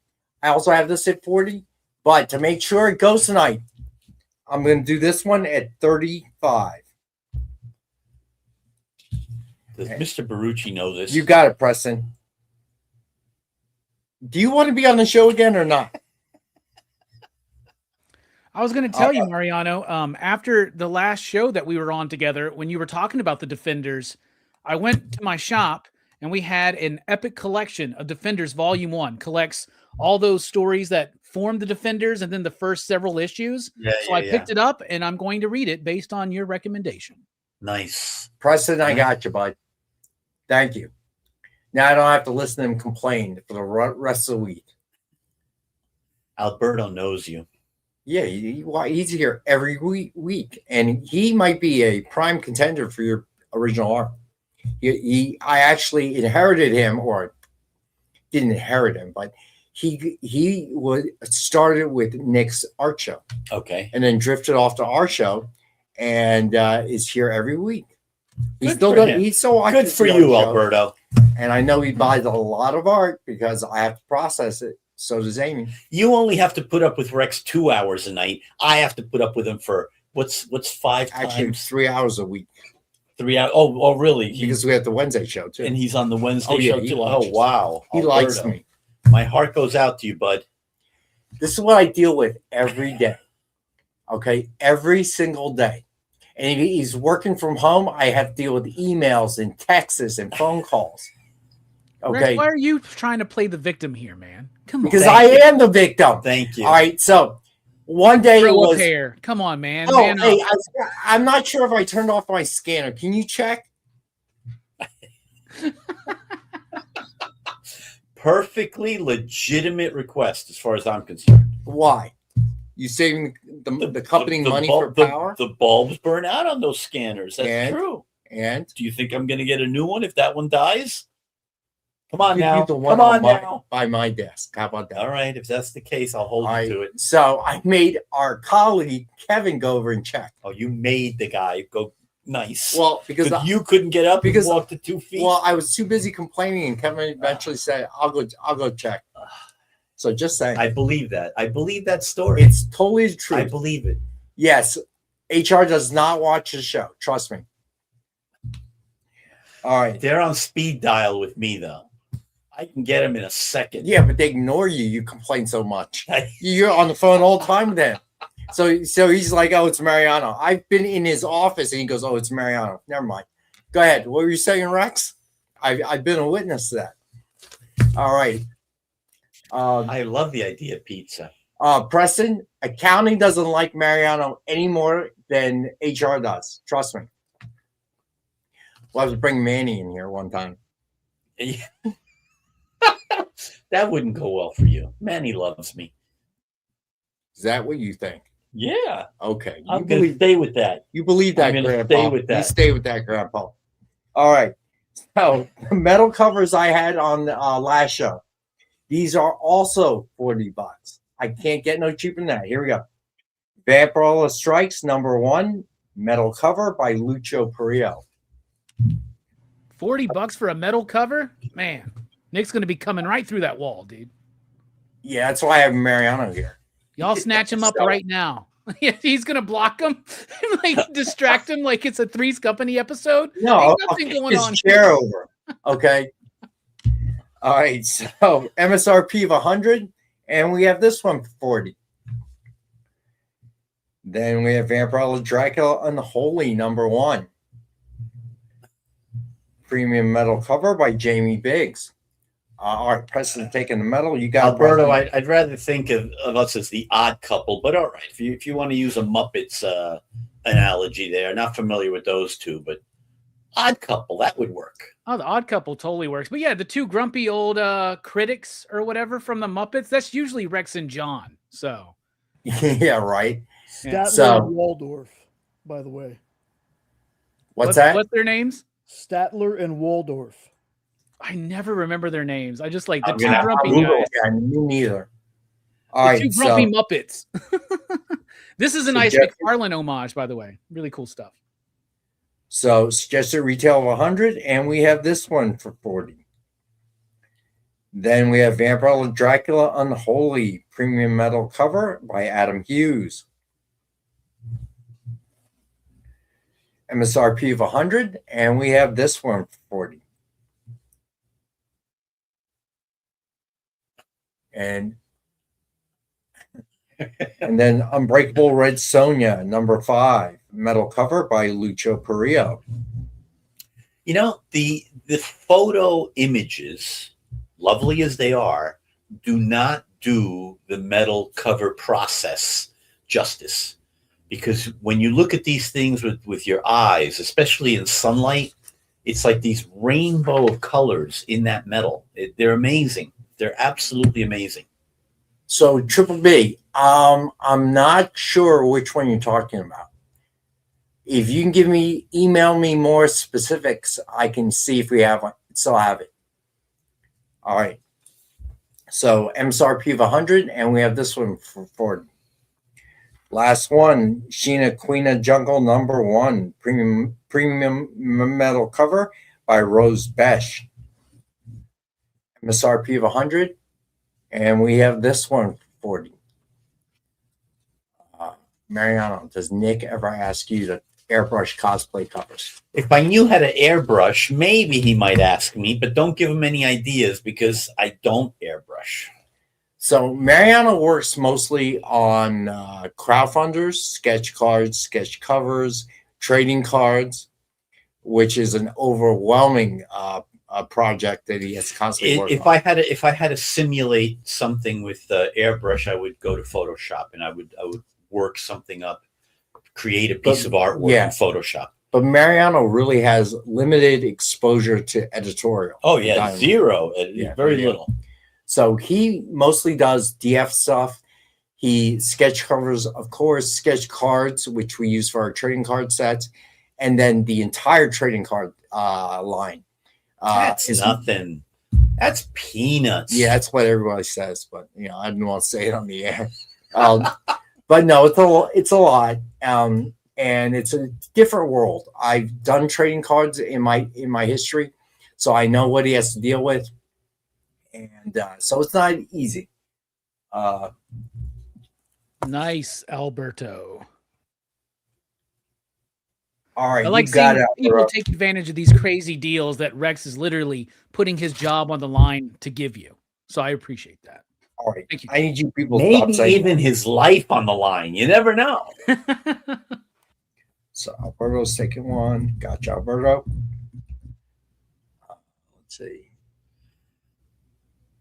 I also have this at $40, but to make sure it goes tonight, I'm going to do this one at $35. Does Mr. Barucci know this? You got it, Preston. Do you want to be on the show again or not? I was going to tell you, Mariano, after the last show that we were on together, when you were talking about the Defenders, I went to my shop and we had an epic collection of Defenders Volume 1. Collects all those stories that formed the Defenders and then the first several issues. So I picked it up and I'm going to read it based on your recommendation. Nice. Preston, I got you, bud. Thank you. Now I don't have to listen to him complain for the rest of the week. Alberto knows you. Yeah, he's here every week, and he might be a prime contender for your original art. I actually inherited him, or didn't inherit him, but he started with Nick's art show. Okay. And then drifted off to our show, and is here every week. He's so good for you, Alberto. And I know he buys a lot of art because I have to process it. So does Amy. You only have to put up with Rex 2 hours a night. I have to put up with him for what's 5 Actually, times? 3 hours a week. 3 hours. Oh, really? Because we have the Wednesday show too. And he's on the Wednesday yeah, show he too. watches. Oh, wow. He Alberto. likes me. My heart goes out to you, bud. This is what I deal with every day. Okay, every single day. And if he's working from home, I have to deal with emails and texts and phone calls. Okay. Rex, why are you trying to play the victim here, man? Come on. Because I am the victim. Thank you. All right, so one day it Throw was. up hair. Come on, man. Oh, Man hey, up. I'm not sure if I turned off my scanner. Can you check? Perfectly legitimate request as far as I'm concerned. Why? You saving the company money for power? The bulbs burn out on those scanners. That's And? true. And Do you think I'm going to get a new one if that one dies? Come on give now. you the one Come on my, now. by my desk. How about that? All right. If that's the case, I'll hold you to it. So I made our colleague Kevin go over and check. Oh, you made the guy go. Nice. Well, because But you couldn't get up because- and walk the 2 feet. well, I was too busy complaining, and Kevin eventually said, "I'll go check." So just saying, I believe that. I believe that story. it's totally the truth. I believe it. Yes, HR does not watch the show. Trust me. All right. They're on speed dial with me, though. I can get them in a second. Yeah, but they ignore you. You complain so much. You're on the phone all the time with them. So he's like, "Oh, it's Mariano." I've been in his office, and he goes, "Oh, it's Mariano." Never mind. Go ahead. What were you saying, Rex? I've been a witness to that. All right. I love the idea of pizza. Preston, accounting doesn't like Mariano any more than HR does. Trust me. We'll have to bring Manny in here one time. That wouldn't go well for you. Manny loves me. Is that what you think? Yeah. Okay. I'm going to stay with that. You believe that, I'm gonna Grandpa. stay with that. You stay with that, Grandpa. All right. So the metal covers I had on the last show. These are also $40. I can't get no cheaper than that. Here we go. Vampirella Strikes #1, metal cover by Lucho Perillo. $40 for a metal cover? Man, Nick's going to be coming right through that wall, dude. Yeah, that's why I have Mariano here. Y'all snatch him up right now. He's going to block him, like distract him like it's a Three's Company episode. No, ain't nothing going his on. chair over. Okay. All right, so MSRP of 100, and we have this one for 40. Then we have Vampirella Dracula Unholy #1. Premium metal cover by Jamie Biggs. All right, Preston taking the metal. You got Alberto. I'd rather think of us as the odd couple, but all right. If you want to use a Muppets analogy there, not familiar with those two, but odd couple, that would work. Oh, the Odd Couple totally works. But yeah, the two grumpy old critics or whatever from the Muppets, that's usually Rex and John. So yeah, right. Statler and Waldorf, by the way. What's that? What's their names? Statler and Waldorf. I never remember their names. I just like the I'm two gonna grumpy Google guys. it. Yeah, me neither. All The right, two grumpy so Muppets. This is a nice Jeff- McFarlane homage, by the way. Really cool stuff. So suggested retail of 100, and we have this one for 40. Then we have Vampirella Dracula Unholy premium metal cover by Adam Hughes. MSRP of 100, and we have this one for 40. And then Unbreakable Red Sonja #5 metal cover by Lucho Perillo. You know, the photo images, lovely as they are, do not do the metal cover process justice. Because when you look at these things with your eyes, especially in sunlight, it's like these rainbow of colors in that metal. They're amazing. They're absolutely amazing. So Triple B, I'm not sure which one you're talking about. If you can email me more specifics, I can see if we have one. Still have it. All right. So MSRP of 100, and we have this one for 40. Last one, Sheena Queen of Jungle #1 premium metal cover by Rose Besh. MSRP of 100, and we have this one for 40. Mariano, does Nick ever ask you to airbrush cosplay covers? If I knew how to airbrush, maybe he might ask me, but don't give him any ideas because I don't airbrush. So Mariano works mostly on crowdfunders, sketch cards, sketch covers, trading cards, which is an overwhelming project that he has constantly working If on. I had to simulate something with airbrush, I would go to Photoshop and I would work something up, create a piece of artwork in Photoshop. But Mariano really has limited exposure to editorial. Oh yeah, Diamond. zero, very Yeah. little. So he mostly does DF stuff. He sketch covers, of course, sketch cards, which we use for our trading card sets, and then the entire trading card line. That's nothing. That's peanuts. Yeah, that's what everybody says, but I didn't want to say it on the air. But no, it's a lot, and it's a different world. I've done trading cards in my history, so I know what he has to deal with. And so it's not easy. Nice, Alberto. All right, I like you got seeing it, people take advantage of these crazy deals that Rex is literally putting his job on the line to give you. So I appreciate that. All right, thank you. I need you people to Maybe stop saying even his life on the line. You never know. So Alberto's taking one. Gotcha, Alberto. Let's see.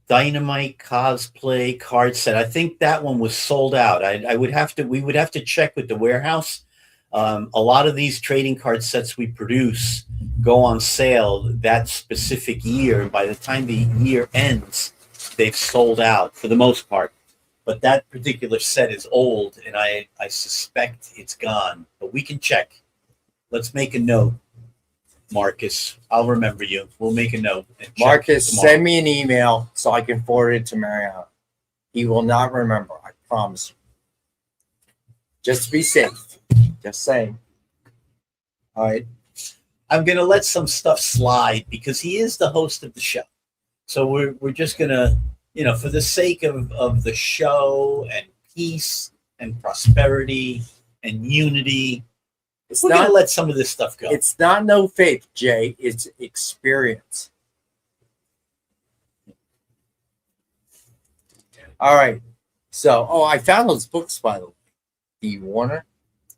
Dynamite cosplay card set. I think that one was sold out. We would have to check with the warehouse. A lot of these trading card sets we produce go on sale that specific year. By the time the year ends, they've sold out for the most part. But that particular set is old, and I suspect it's gone. But we can check. Let's make a note, Marcus. I'll remember you. We'll make a note. Marcus, send me an email so I can forward it to Mariano. He will not remember. I promise. Just to be safe. Just saying. All right. I'm gonna let some stuff slide because he is the host of the show. So we're just gonna, for the sake of the show and peace and prosperity and unity, we're gonna let some of this stuff go. It's not no faith, Jay. It's experience. All right. So, I found those books, by the way. The Warner.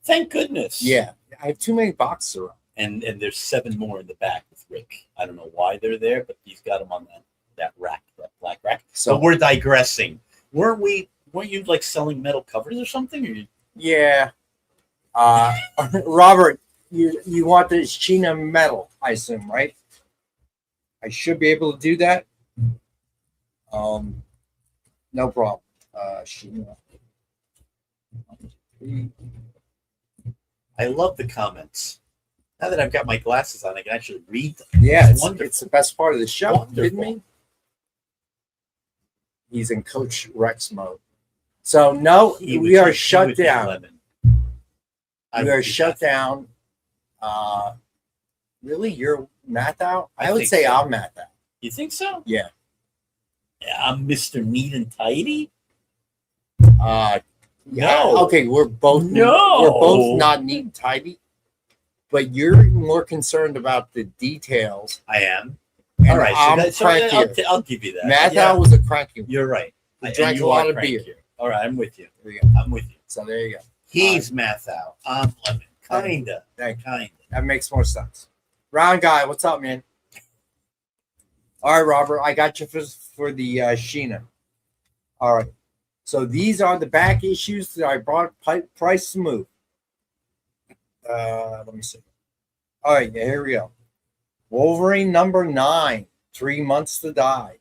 Thank goodness. Yeah. I have too many boxes around. And there's 7 more in the back with Rick. I don't know why they're there, but he's got them on that rack, that black rack. So we're digressing. Weren't you like selling metal covers or something? Or yeah. Robert, you want the Sheena metal, I assume, right? I should be able to do that. No problem. Sheena. I love the comments. Now that I've got my glasses on, I can actually read them. Yeah, it's the best part of the show, didn't he? He's in Coach Rex mode. So, no, we are shut down. We are shut down. Really? You're math out? I would say I'm math out. You think so? Yeah. I'm Mr. Neat and Tidy? No. Okay, we're both not neat and tidy. But you're more concerned about the details. I am. All right, I'll give you that. Matthau was a cranky one. You're right. He drank a lot of beer. All right, I'm with you. There you go. I'm with you. So there you go. He's Matthau. I'm Lemon. Kinda. That makes more sense. Round guy, what's up, man? All right, Robert, I got you for the Sheena. All right. So these are the back issues that I brought price smooth. Let me see. All right, here we go. Wolverine number 9, 3 Months to Die.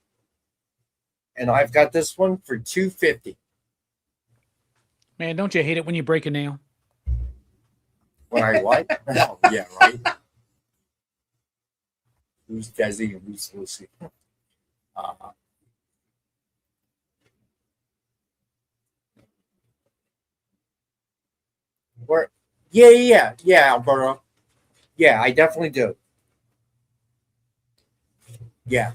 And I've got this one for $250. Man, don't you hate it when you break a nail? When I what? Oh, yeah, right. Who's Desi and who's Lucy? Where? Yeah, Alberto. Yeah, I definitely do. Yeah.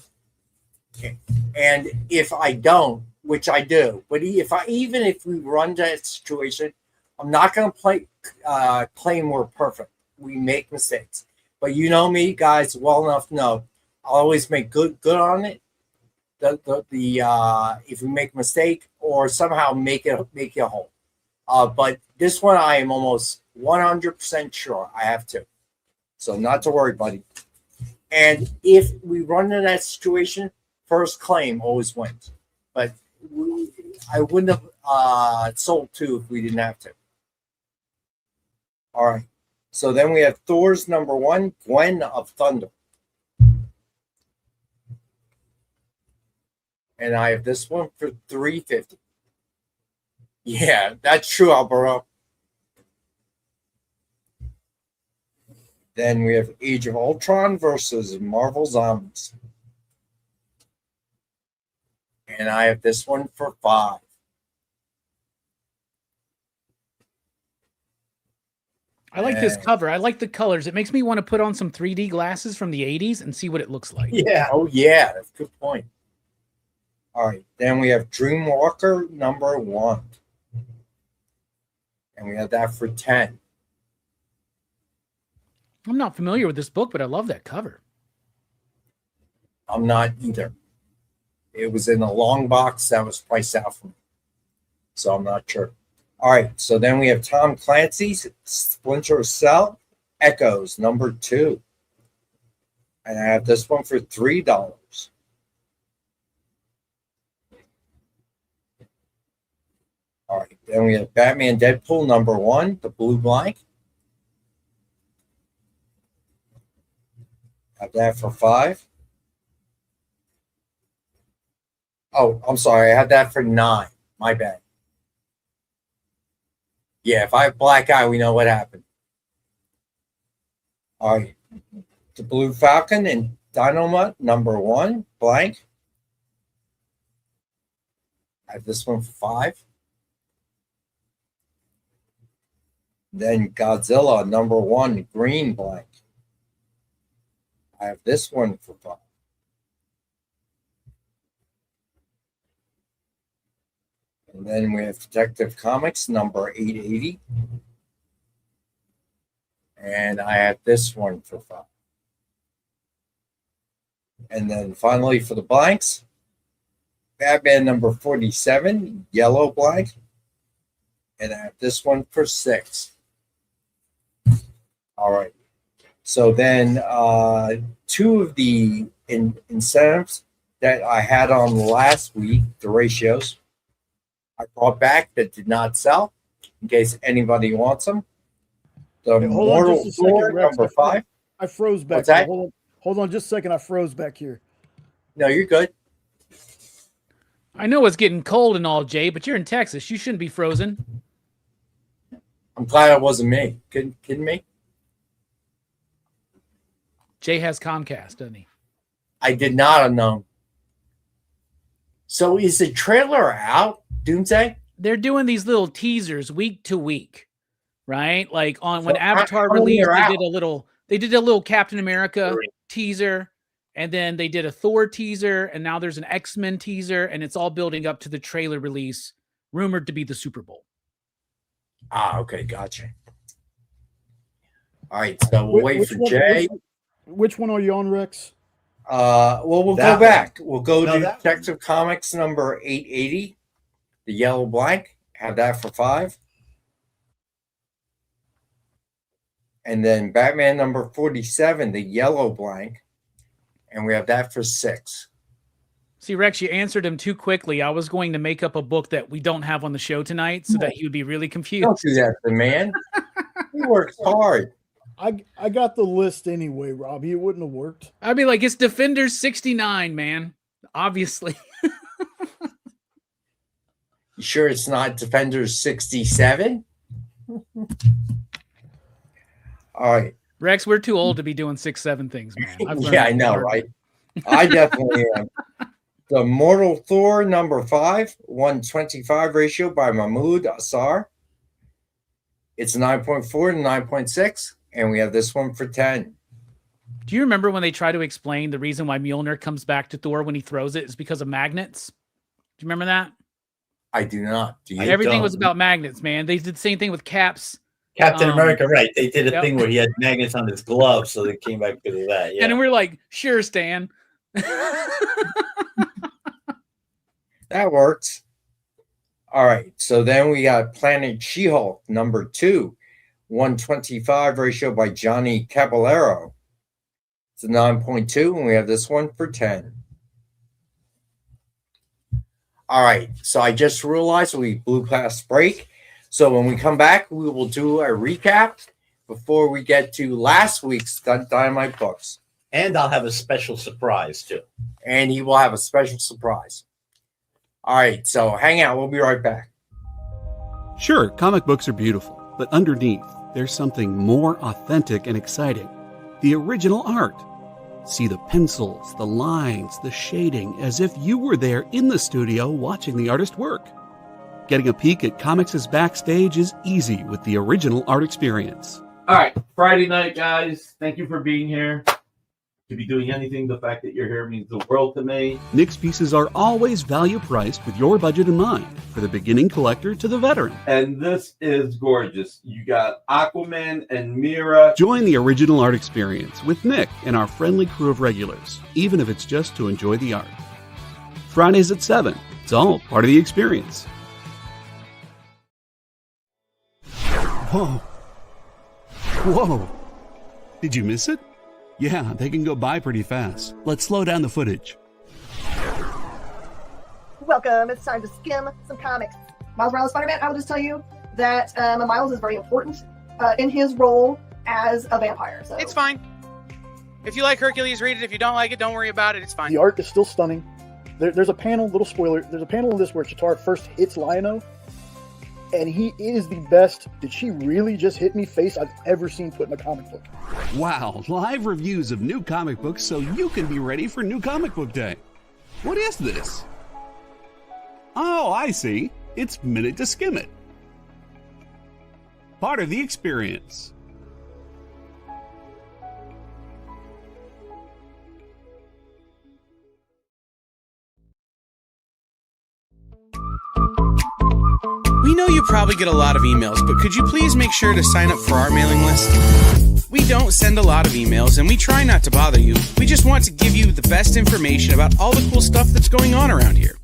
And if I don't, which I do, but even if we run that situation, I'm not going to claim we're perfect. We make mistakes, but you know me, guys, well enough to know I'll always make good on it. If we make a mistake or somehow make it whole. But this one I am almost 100% sure I have to. So not to worry, buddy. And if we run into that situation, first claim always wins. But I wouldn't have sold 2 if we didn't have to. All right. So then we have Thor's number 1, Gwen of Thunder. And I have this one for $350. Yeah, that's true, Alberto. Then we have Age of Ultron versus Marvel Zombies. And I have this one for $5. I like this cover. I like the colors. It makes me want to put on some 3D glasses from the 80s and see what it looks like. Yeah. Oh, yeah. That's a good point. All right. Then we have Dreamwalker number 1. And we have that for $10. I'm not familiar with this book, but I love that cover. I'm not either. It was in a long box that was priced out for me. So I'm not sure. All right. So then we have Tom Clancy's Splinter Cell Echoes number 2. And I have this one for $3. All right. Then we have Batman Deadpool number 1, the blue blank. Have that for $5. Oh, I'm sorry. I had that for $9. My bad. Yeah, if I have black eye, we know what happened. All right. The Blue Falcon and Dynamite number 1, blank. I have this one for $5. Then Godzilla #1 green blank. I have this one for 5. And then we have Detective Comics #880. And I have this one for 5. And then finally for the blanks, Batman #47, yellow blank. And I have this one for 6. All right. So then 2 of the incentives that I had on last week, the ratios, I brought back that did not sell, in case anybody wants them. The Hey, Mortal Thor Rex. #5. I froze back What's here. that? Hold on just a second. I froze back here. No, you're good. I know it's getting cold and all, Jay, but you're in Texas. You shouldn't be frozen. I'm glad it wasn't me. Kidding me? Jay has Comcast, doesn't he? I did not have known. So is the trailer out, Doomsday? They're doing these little teasers week to week, right? Like on when So Avatar how many released, are out? they did a little Captain America teaser, and then they did a Thor teaser, and now there's an X-Men teaser, and it's all building up to the trailer release, rumored to be the Super Bowl. Ah, okay, gotcha. All right, so we'll wait for Jay. Which one are you on, Rex? Well, we'll That go back. We'll go No, to that Detective Comics #880, the yellow blank. Have that for 5. And then Batman #47, the yellow blank. And we have that for 6. See, Rex, you answered him too quickly. I was going to make up a book that we don't have on the show tonight so that he would be really confused. Don't do that, the man. He works hard. I got the list anyway, Robbie. It wouldn't have worked. I'd be like, it's Defenders 69, man. Obviously. You sure it's not Defenders 67? All right. Rex, we're too old to be doing 6-7 things, man. I've learned Yeah, I that know, hard. right? I definitely am. The Mortal Thor #5, 125 ratio by Mahmoud Assar. It's 9.4 to 9.6, and we have this one for 10. Do you remember when they try to explain the reason why Mjolnir comes back to Thor when he throws it is because of magnets? Do you remember that? I do not. Do you? Everything was about magnets, man. They did the same thing with Cap's. Captain America, right? They did a Yep. thing where he had magnets on his gloves, so they came back because of that. Yeah. And then we're like, sure, Stan. That works. All right. So then we got Planet She-Hulk #2, 125 ratio by Johnny Caballero. It's a 9.2, and we have this one for 10. All right. So I just realized we blew past break. So when we come back, we will do a recap before we get to last week's Dynamite books. And I'll have a special surprise too. And he will have a special surprise. All right, so hang out. We'll be right back. Sure, comic books are beautiful, but underneath, there's something more authentic and exciting. The original art. See the pencils, the lines, the shading, as if you were there in the studio watching the artist work. Getting a peek at comics' backstage is easy with the original art experience. All right, Friday night, guys. Thank you for being here. To be doing anything, the fact that you're here means the world to me. Nick's pieces are always value priced with your budget in mind, for the beginning collector to the veteran. And this is gorgeous. You got Aquaman and Mira. Join the original art experience with Nick and our friendly crew of regulars, even if it's just to enjoy the art. Fridays at 7. It's all part of the experience. Whoa. Whoa. Did you miss it? Yeah, they can go by pretty fast. Let's slow down the footage. Welcome. It's time to skim some comics. Miles Morales Spider-Man, I will just tell you that Miles is very important in his role as a vampire. So It's fine. If you like Hercules, read it. If you don't like it, don't worry about it. It's fine. The art is still stunning. There's a panel, little spoiler, there's a panel in this where Chitauri first hits Lion-O, and he is the best "did she really just hit me" face I've ever seen put in a comic book. Wow, live reviews of new comic books so you can be ready for New Comic Book Day. What is this? Oh, I see. It's Minute to Skim It. part of the experience. We know you probably get a lot of emails, but could you please make sure to sign up for our mailing list? We don't send a lot of emails, and we try not to bother you. We just want to give you the best information about all the cool stuff that's going on around here.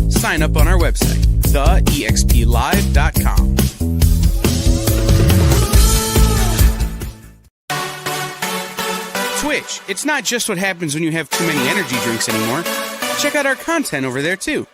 Sign up on our website, theexplive.com. Twitch, it's not just what happens when you have too many energy drinks anymore. Check out our content over there, too.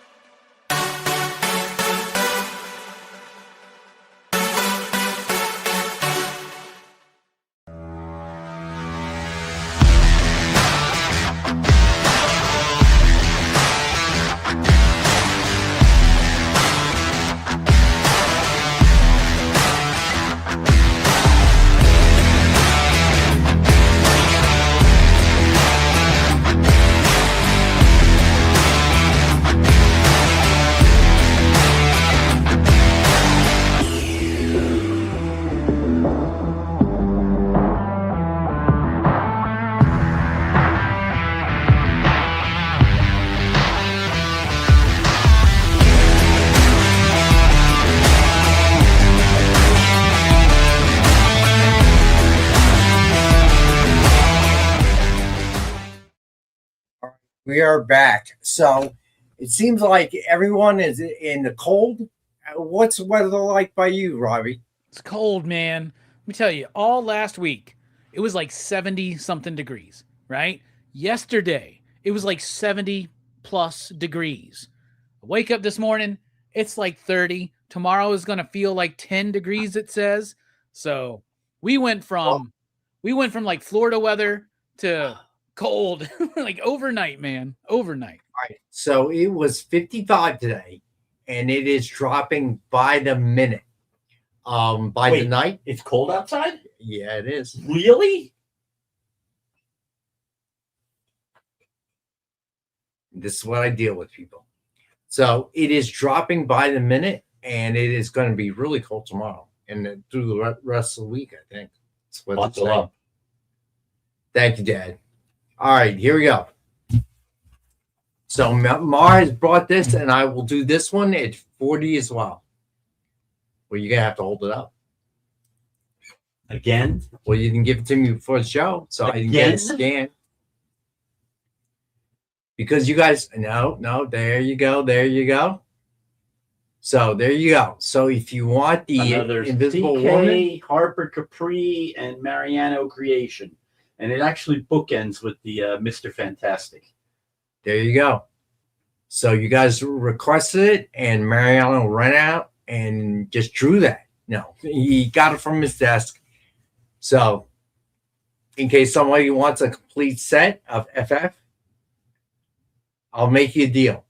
We are back. So it seems like everyone is in the cold. What's the weather like by you, Robbie? It's cold, man. Let me tell you, all last week, it was like 70 something degrees, right? Yesterday, it was like 70 plus degrees. I wake up this morning, it's like 30. Tomorrow is going to feel like 10 degrees, it says. So we went from like Florida weather to cold, like overnight, man. Overnight. All right. So it was 55 today, and it is dropping by the minute. The night. It's cold outside? Yeah, it is. Really? This is what I deal with, people. So it is dropping by the minute, and it is going to be really cold tomorrow and through the rest of the week, I think. That's what it's saying. Up. Thank you, Dad. All right, here we go. So Mar has brought this, and I will do this one at 40 as well. Well, you're going to have to hold it up. Again? Well, you didn't give it to me before the show, so I didn't get it scanned. Because you guys, no, there you go. So there you go. So if you want the Invisible Woman, Harper Capri, and Mariano Creation. And it actually bookends with the Mr. Fantastic. There you go. So you guys requested it, and Mariano ran out and just drew that. No, he got it from his desk. So in case somebody wants a complete set of FF, I'll make you a deal.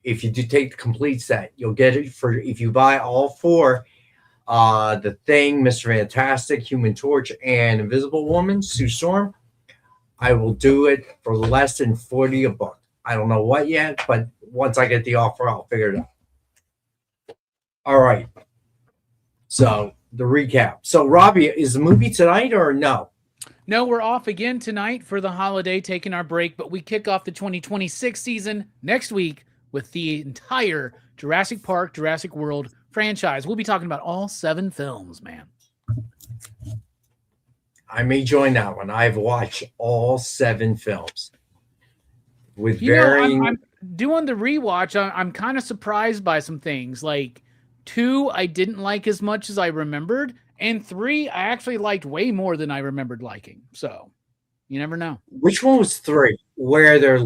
If you do take the complete set, you'll get it for, if you buy all four, The Thing, Mr. Fantastic, Human Torch, and Invisible Woman, Sue Storm, I will do it for less than 40 a book. I don't know what yet, but once I get the offer, I'll figure it out. All right. So the recap. So Robbie, is the movie tonight or no? No, we're off again tonight for the holiday, taking our break, but we kick off the 2026 season next week with the entire Jurassic Park, Jurassic World franchise. We'll be talking about all 7 films, man. I may join that one. I've watched all 7 films with varying. I'm doing the rewatch. I'm kind of surprised by some things. Like 2, I didn't like as much as I remembered, and 3, I actually liked way more than I remembered liking. So you never know. Which one was 3? Where their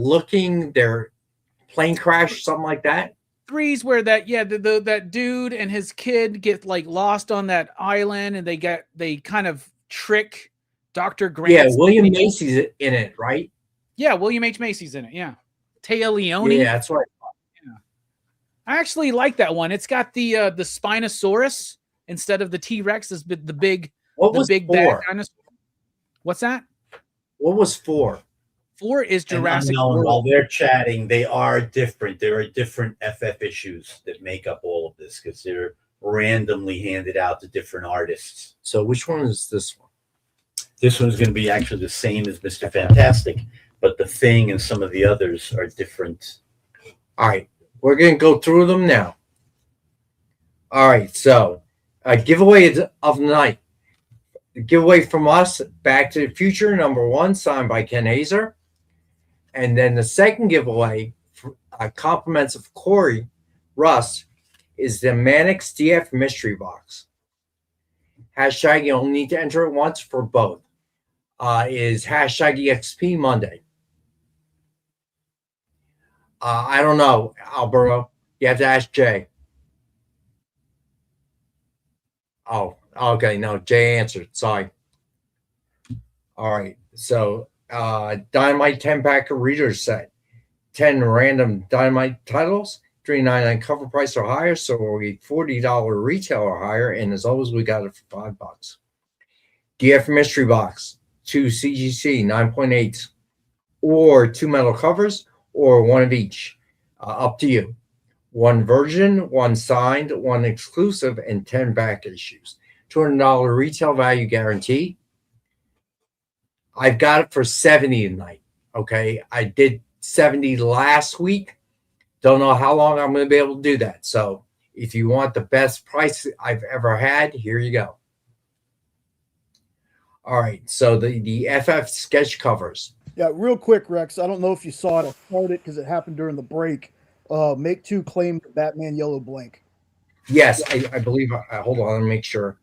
plane crash, something like that? 3's where that dude and his kid get like lost on that island, and they kind of trick Dr. Grant. Yeah, William Macy's in it, right? Yeah, William H. Macy's in it. Yeah, Taya Leone. Yeah, that's right. Yeah. I actually like that one. It's got the Spinosaurus instead of the T-Rex. Is the big bad dinosaur. What's that? What was 4? 4 is Jurassic World. While they're chatting, they are different. There are different FF issues that make up all of this because they're randomly handed out to different artists. So which one is this one? This one's going to be actually the same as Mr. Fantastic, but the Thing and some of the others are different. All right, we're going to go through them now. All right, so giveaway of the night. The giveaway from us, Back to the Future, #1, signed by Ken Hazer. And then the second giveaway, compliments of Corey Russ, is the Mannix DF Mystery Box. Hashtag, you only need to enter it once for both. Is hashtag EXP Monday. I don't know, Alberto. You have to ask Jay. Oh, okay. No, Jay answered. Sorry. All right. So, Dynamite 10-pack of readers set. 10 random Dynamite titles. $3.99 cover price or higher. So we $40 retail or higher. And as always, we got it for $5. DF Mystery Box. 2 CGC 9.8. Or 2 metal covers. Or one of each. Up to you. 1 version, 1 signed, 1 exclusive, and 10 back issues. $200 retail value guarantee. I've got it for $70 tonight. Okay. I did $70 last week. Don't know how long I'm going to be able to do that. So if you want the best price I've ever had, here you go. All right. So the FF sketch covers. Yeah, real quick, Rex. I don't know if you saw it. I started it because it happened during the break. Make 2 claim Batman Yellow Blank. Yes, I believe. Hold on, let me make sure.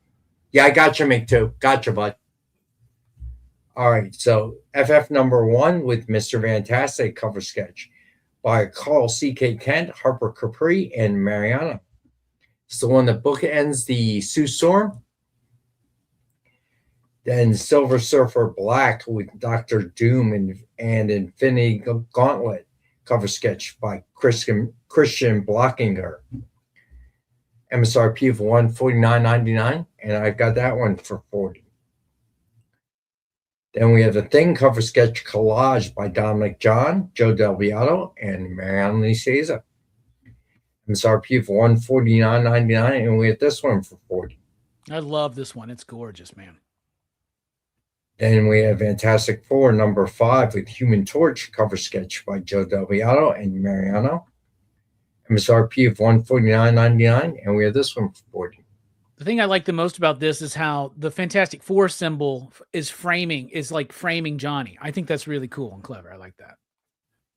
Yeah, I got you, Make 2. Gotcha, bud. All right, so FF #1 with Mr. Fantastic cover sketch by Carl C.K. Kent, Harper Capri, and Mariana. It's the one that bookends the Sue Storm. Then Silver Surfer Black with Dr. Doom and Infinity Gauntlet cover sketch by Christian Blockinger. MSRP of $149.99, and I got that one for $40. Then we have the Thing cover sketch collage by Dominic John, Joe Del Beato, and Mariana Liceza. MSRP of $149.99, and we have this one for $40. I love this one. It's gorgeous, man. Then we have Fantastic Four #5 with Human Torch cover sketch by Joe Del Beato and Mariano. MSRP of $149.99, and we have this one for $40. The thing I like the most about this is how the Fantastic Four symbol is like framing Johnny. I think that's really cool and clever. I like that.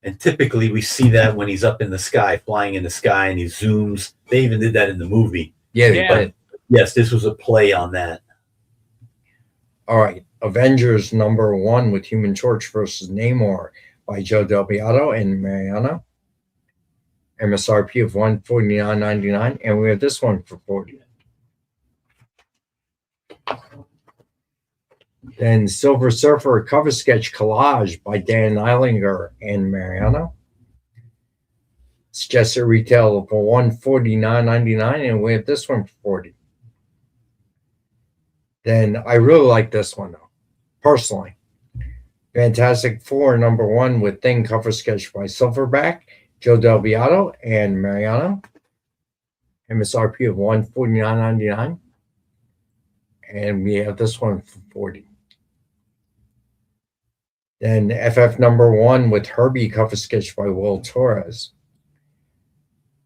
And typically we see that when he's up in the sky, flying in the sky, and he zooms. They even did that in the movie. Yeah. But yes, this was a play on that. All right. Avengers #1 with Human Torch versus Namor by Joe Del Beato and Mariana. MSRP of $149.99, and we have this one for $40. Then Silver Surfer cover sketch collage by Dan Eilinger and Mariana. Suggested retail for $149.99, and we have this one for $40. Then I really like this one though. Personally, Fantastic Four #1 with Thing cover sketch by Silverback, Joe Del Beato, and Mariano. MSRP of $149.99, and we have this one for $40. Then FF #1 with Herbie cover sketch by Will Torres.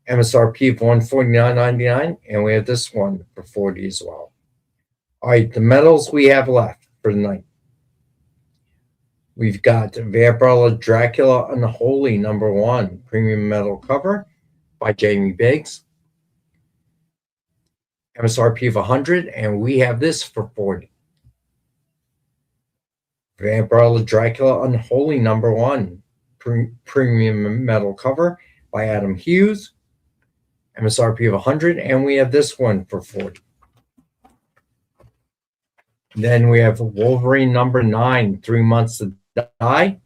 MSRP of $149.99, and we have this one for $40 as well. All right, the medals we have left for the night. We've got Vampirella Dracula Unholy #1 premium metal cover by Jamie Biggs. MSRP of $100, and we have this for $40. Vampirella Dracula Unholy #1 premium metal cover by Adam Hughes. MSRP of $100, and we have this one for $40. Then we have Wolverine #9, 3 Months to Die.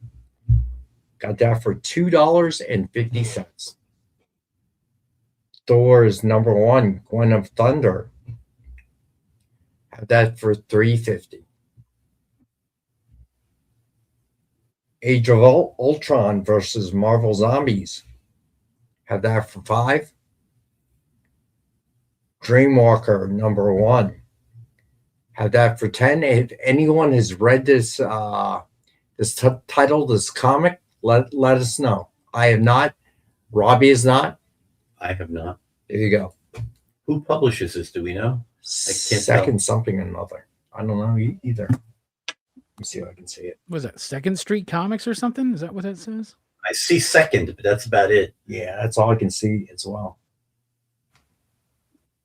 Got that for $2.50. Thor is #1, Gwen of Thunder. Have that for $3.50. Age of Ultron versus Marvel Zombies. Have that for $5. Dreamwalker #1. Have that for 10. If anyone has read this title, this comic, let us know. I have not. Robbie is not. I have not. There you go. Who publishes this? Do we know? Second something or another. I don't know either. Let me see if I can see it. Was that Second Street Comics or something? Is that what that says? I see Second, but that's about it. Yeah, that's all I can see as well.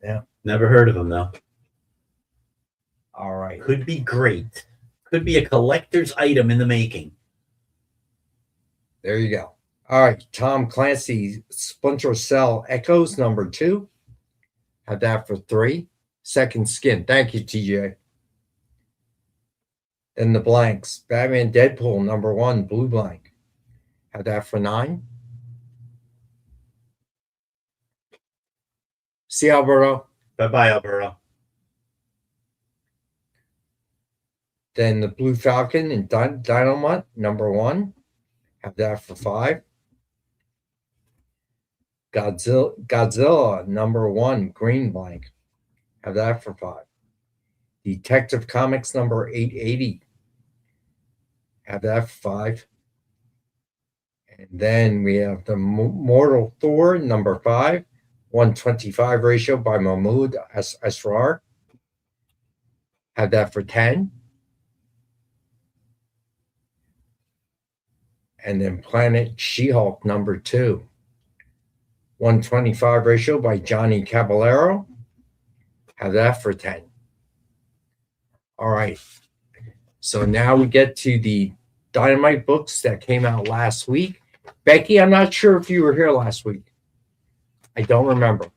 Yeah. Never heard of them, though. All right. Could be great. Could be a collector's item in the making. There you go. All right. Tom Clancy, Splinter Cell Echoes #2. Have that for 3. Second Skin. Thank you, TJ. Then the blanks. Batman Deadpool #1, blue blank. Have that for 9. See you, Alberto. Bye-bye, Alberto. Then the Blue Falcon and Dynamite #1. Have that for 5. Godzilla #1, green blank. Have that for 5. Detective Comics #880. Have that for 5. And then we have the Mortal Thor #5, 125 ratio by Mahmoud Asrar. Have that for 10. And then Planet She-Hulk #2, 125 ratio by Johnny Caballero. Have that for 10. All right. So now we get to the Dynamite books that came out last week. Becky, I'm not sure if you were here last week. I don't remember.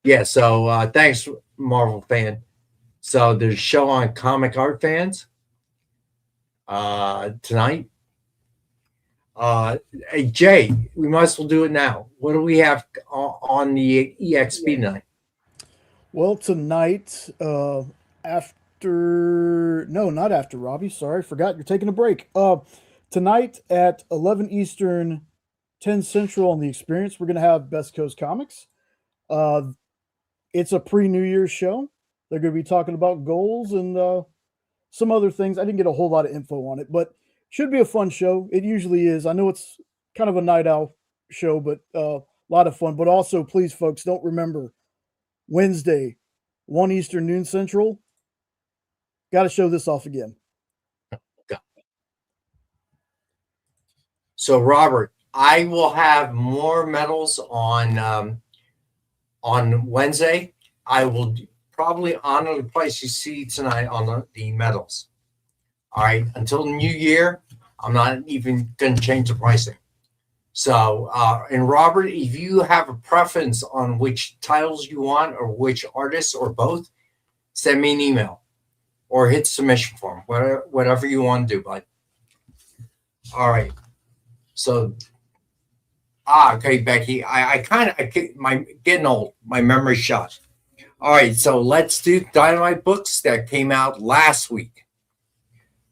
Yeah, so thanks, Marvel fan. So there's a show on Comic Art Fans tonight. Hey, Jay, we might as well do it now. What do we have on the EXP night? Well, tonight, not after Robbie. Sorry, forgot you're taking a break. Tonight at 11 Eastern, 10 Central on the Experience, we're going to have Best Coast Comics. It's a pre-New Year's show. They're going to be talking about goals and some other things. I didn't get a whole lot of info on it, but should be a fun show. It usually is. I know it's kind of a night owl show, but a lot of fun. But also, please, folks, don't remember Wednesday, 1 Eastern, noon Central. Got to show this off again. So, Robert, I will have more medals on Wednesday. I will probably honor the price you see tonight on the medals. All right. Until the new year, I'm not even going to change the pricing. So, and Robert, if you have a preference on which titles you want or which artists or both, send me an email or hit submission form, whatever you want to do, bud. All right. So, okay, Becky, I getting old. My memory's shot. All right, so let's do Dynamite books that came out last week.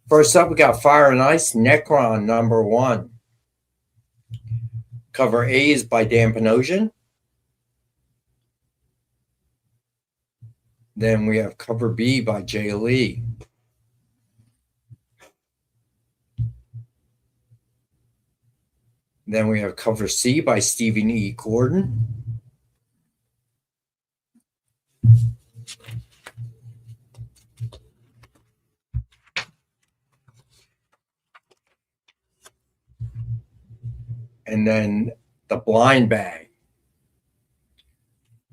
First up, we got Fire and Ice, Necron #1. Cover A is by Dan Panosian. Then we have cover B by Jay Lee. Then we have cover C by Stephen E. Gordon. And then the blind bag.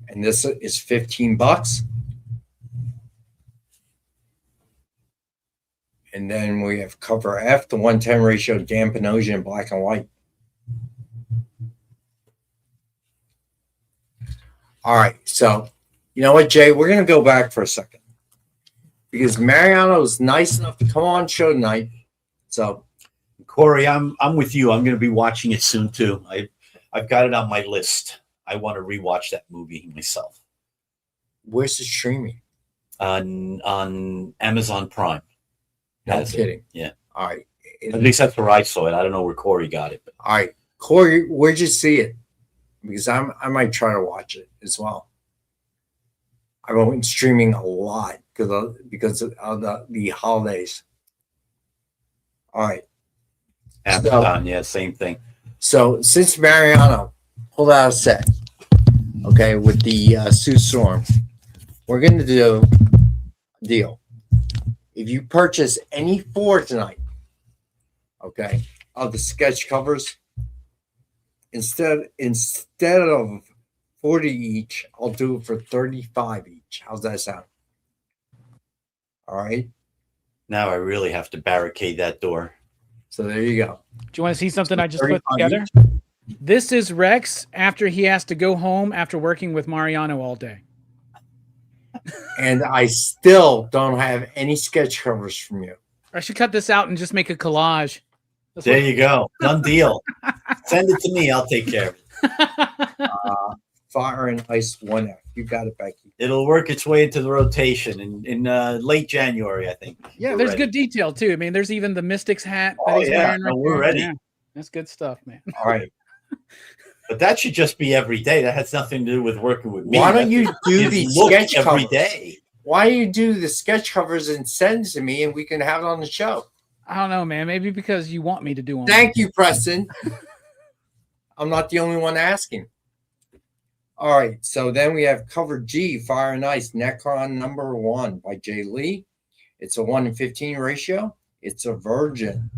And this is $15. And then we have cover F, the 110 ratio, Dan Panosian in black and white. All right, so you know what, Jay? We're going to go back for a second because Mariano was nice enough to come on show tonight. So, Corey, I'm with you. I'm going to be watching it soon too. I've got it on my list. I want to rewatch that movie myself. Where's the streaming? On Amazon Prime. No kidding. Yeah. All right. At least that's where I saw it. I don't know where Corey got it. All right, Corey, where'd you see it? because I might try to watch it as well. I've been streaming a lot because of the holidays. All right. Amazon, yeah, same thing. So since Mariano pulled out a set, okay, with the Sue Storm, we're going to do a deal. If you purchase any 4 tonight, okay, of the sketch covers, instead of 40 each, I'll do it for 35 each. How's that sound? All right. Now I really have to barricade that door. So there you go. Do you want to see something I just put 35 together? each. This is Rex after he has to go home after working with Mariano all day. And I still don't have any sketch covers from you. I should cut this out and just make a collage. That's There what- you go. Done deal. Send it to me. I'll take care of it. Fire and Ice 1F. You got it, Becky. It'll work its way into the rotation in late January, I think. Yeah, We're there's ready. good detail too. I mean, there's even the Mystics hat that Oh, he's yeah. wearing. No, we're there. ready. Yeah, that's good stuff, man. All right. But that should just be every day. That has nothing to do with working with me. Why don't That's you do his these look sketch every covers? day? Why don't you do the sketch covers and send to me and we can have it on the show? I don't know, man. Maybe because you want me to do them. Thank you, Preston. I'm not the only one asking. All right. So then we have cover G, Fire and Ice, Necron #1 by Jay Lee. It's a 1-in-15 ratio. It's a virgin.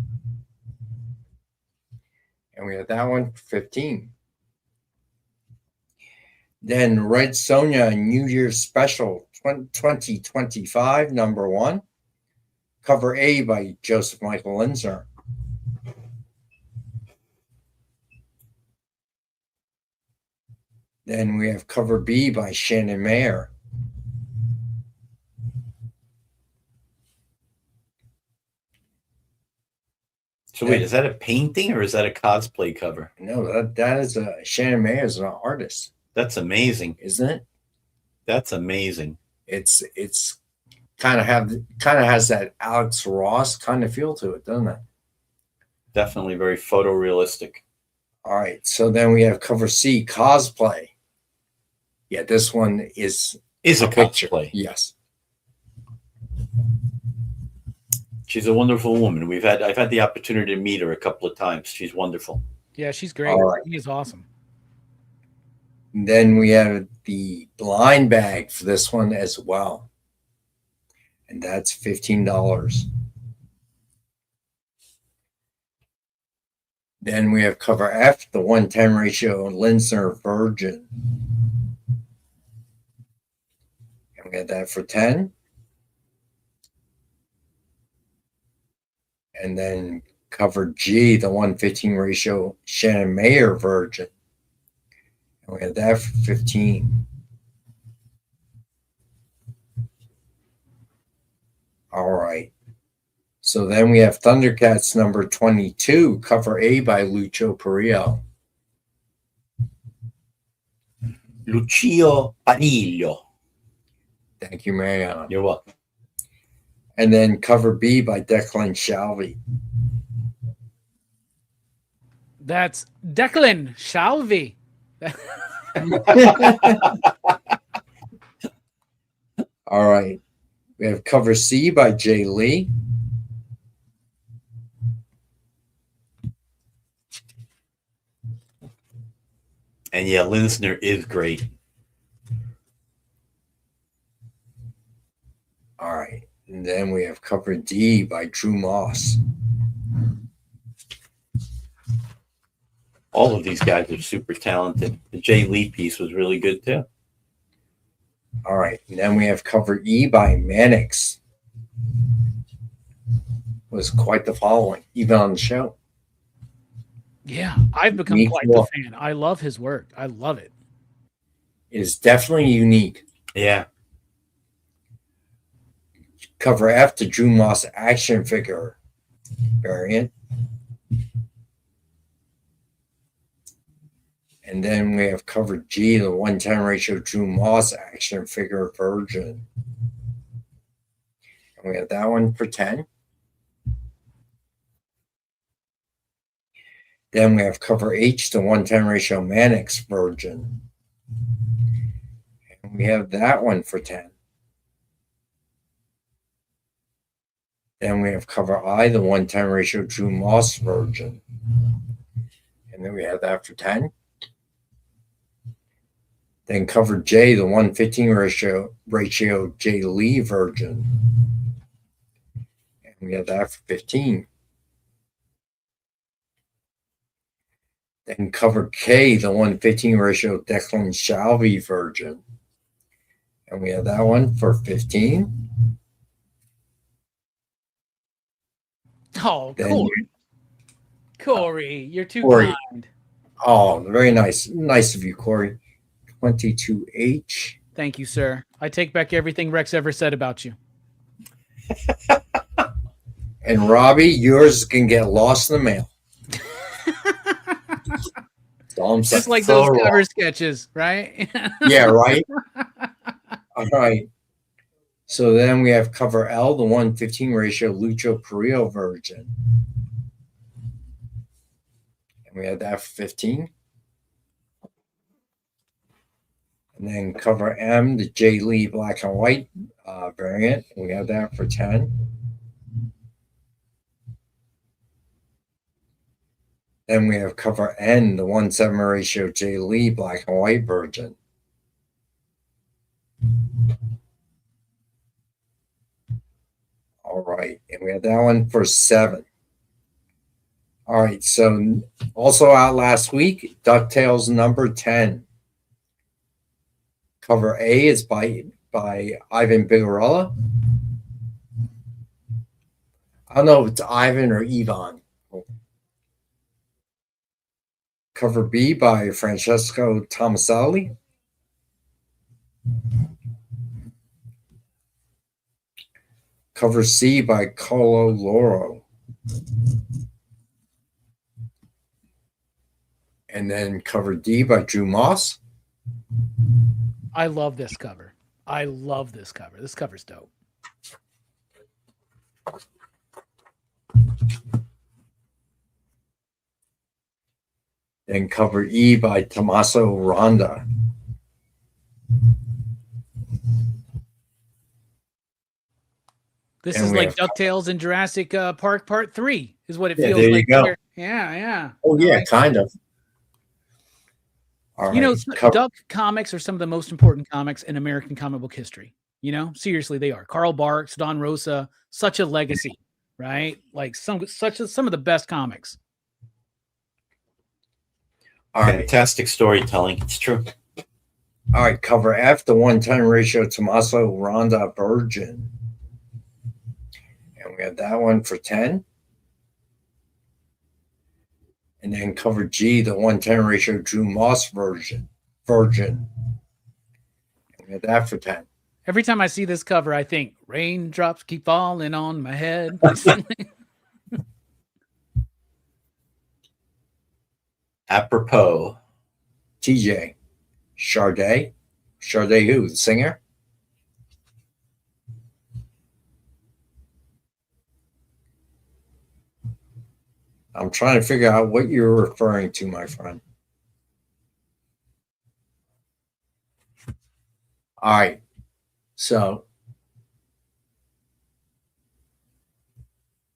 And we have that one for 15. Then Red Sonja New Year's Special 2025 #1. Cover A by Joseph Michael Linsner. Then we have cover B by Shannon Mayer. So wait, is that a painting or is that a cosplay cover? No, that is Shannon Mayer is an artist, That's amazing. isn't it? That's amazing. It's kind of has that Alex Ross kind of feel to it, doesn't it? Definitely very photorealistic. All right, so then we have cover C, cosplay. Yeah, this one is a picture. cosplay. Yes. She's a wonderful woman. I've had the opportunity to meet her a couple of times. She's wonderful. Yeah, she's great. All right. He's awesome. And then we have the blind bag for this one as well. And that's $15. Then we have cover F, the 1:10 ratio Linsner Virgin. And we have that for 10. And then cover G, the 1:15 ratio Shannon Mayer Virgin. And we have that for 15. All right. So then we have Thundercats #22, cover A by Lucio Perillo. Lucio Paniglio. Thank you, Mariano. You're welcome. And then cover B by Declan Shalvey. That's Declan Shalvey. All right. We have cover C by Jay Lee. And yeah, Linsner is great. All right. And then we have cover D by Drew Moss. All of these guys are super talented. The Jay Lee piece was really good too. All right. And then we have cover E by Mannix. Was quite the following, even on the show. Yeah, I've become Me quite too. the fan. I love his work. I love it. It is definitely unique. Yeah. Cover F, the Drew Moss action figure variant. And then we have cover G, the 1:10 ratio Drew Moss action figure version. And we have that one for 10. Then we have cover H, the 110 ratio Mannix Virgin. And we have that one for 10. Then we have cover I, the 110 ratio Drew Moss Virgin. And then we have that for 10. Then cover J, the 115 ratio J Lee Virgin. And we have that for 15. Then cover K, the 115 ratio Declan Shalvey Virgin. And we have that one for 15. Oh, Then Corey, you're too Corey. kind. Oh, very nice. Nice of you, Corey. 22H. Thank you, sir. I take back everything Rex ever said about you. And Robbie, yours can get lost in the mail. Just like those cover sketches, right? Yeah, right. All right. So then we have cover L, the 115 ratio Lucho Perillo Virgin. And we have that for 15. And then cover M, the J Lee black and white variant. And we have that for 10. Then we have cover N, the 1/7 ratio J Lee black and white Virgin. All right, and we have that one for 7. All right, so also out last week, DuckTales number 10. Cover A is by Ivan Bigarella. I don't know if it's Ivan or Ivan. Cover B by Francesco Tomaselli. Cover C by Colo Loro. And then cover D by Drew Moss. I love this cover. I love this cover. This cover's dope. Then cover E by Tommaso Ronda. This And is we like have- DuckTales and Jurassic Park Part 3 is what it Yeah, feels there you like. go. Here. Yeah. Oh, yeah, Like- kind of. All You know, right, cover- Duck comics are some of the most important comics in American comic book history. You know, seriously, they are. Carl Barks, Don Rosa, such a legacy, right? Like some of the best comics. all right. Fantastic storytelling. It's true. All right, cover F, the 110 ratio Tommaso Ronda Virgin. And we have that one for 10. And then cover G, the 110 ratio Drew Moss Virgin. And we have that for 10. Every time I see this cover, I think raindrops keep falling on my head. Apropos. TJ. Sade who? The singer? I'm trying to figure out what you're referring to, my friend. All right. So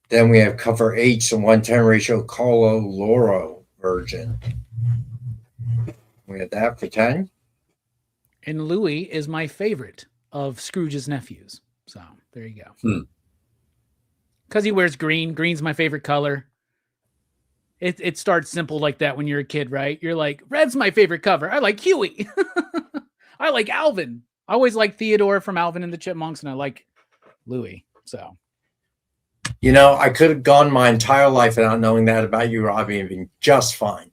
then we have cover H, the 110 ratio Colo Loro Virgin. We have that for 10. And Louis is my favorite of Scrooge's nephews. So there you go. Because he wears green. Green's my favorite color. It starts simple like that when you're a kid, right? You're like, red's my favorite cover. I like Huey. I like Alvin. I always like Theodore from Alvin and the Chipmunks, and I like Louis. So, you know, I could have gone my entire life without knowing that about you, Robbie, and been just fine.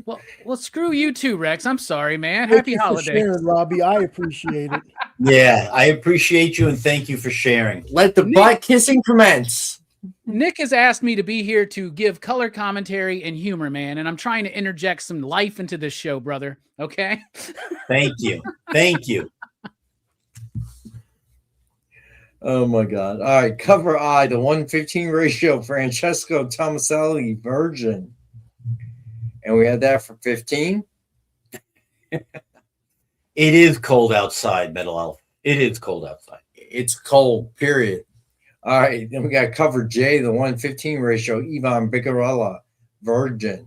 Well, screw you too, Rex. I'm sorry, man. Happy holidays, sharing, Robbie. I appreciate it. Yeah, I appreciate you and thank you for sharing. Let the butt kissing commence. Nick has asked me to be here to give color commentary and humor, man, and I'm trying to interject some life into this show, brother. Okay? Thank you. Thank you. Oh my God. All right. Cover I, the 115 ratio, Francesco Tomaselli, Virgin. And we had that for 15. It is cold outside, Metal Elf. It is cold outside. It's cold, period. All right. Then we got cover J, the 115 ratio, Ivan Bigarella, Virgin.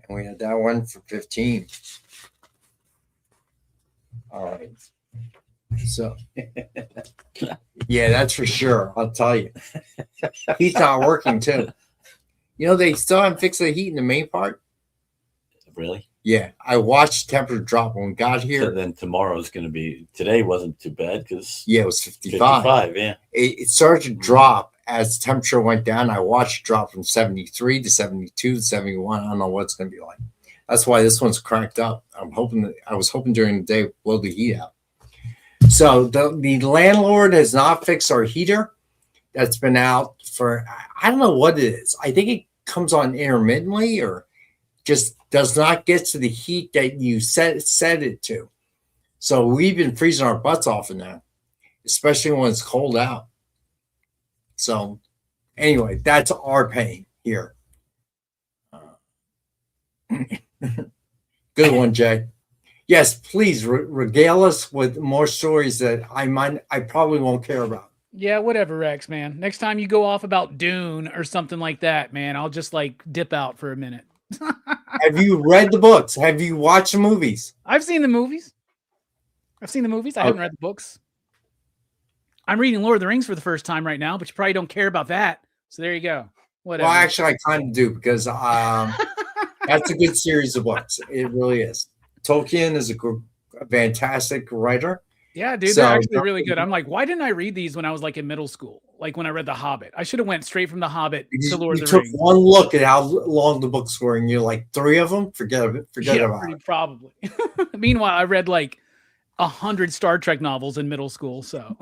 And we had that one for 15. All right. So, yeah, that's for sure. I'll tell you. He's not working, too. You know, they still haven't fixed the heat in the main part. Really? Yeah. I watched temperature drop when we got here. So then tomorrow's going to be, today wasn't too bad because. Yeah, it was 55. 55, yeah. It started to drop as temperature went down. I watched it drop from 73 to 72 to 71. I don't know what it's going to be like. That's why this one's cracked up. I was hoping during the day to blow the heat out. So the landlord has not fixed our heater. That's been out for, I don't know what it is. I think it comes on intermittently or just does not get to the heat that you set it to. So we've been freezing our butts off in that, especially when it's cold out. So anyway, that's our pain here. Good one, Jay. Yes, please regale us with more stories that I probably won't care about. Yeah, whatever, Rex, man. Next time you go off about Dune or something like that, man, I'll just like dip out for a minute. Have you read the books? Have you watched the movies? I've seen the movies. I haven't read the books. I'm reading Lord of the Rings for the first time right now, but you probably don't care about that. So there you go. Whatever. Well, actually, I kind of do because that's a good series of books. It really is. Tolkien is a fantastic writer. Yeah, dude, they're actually really good. I'm like, why didn't I read these when I was like in middle school? Like when I read The Hobbit. I should have went straight from The Hobbit to Lord of the Rings. You took one look at how long the books were, and you're like, 3 of them? Forget about it. Probably. Meanwhile, I read like 100 Star Trek novels in middle school. So,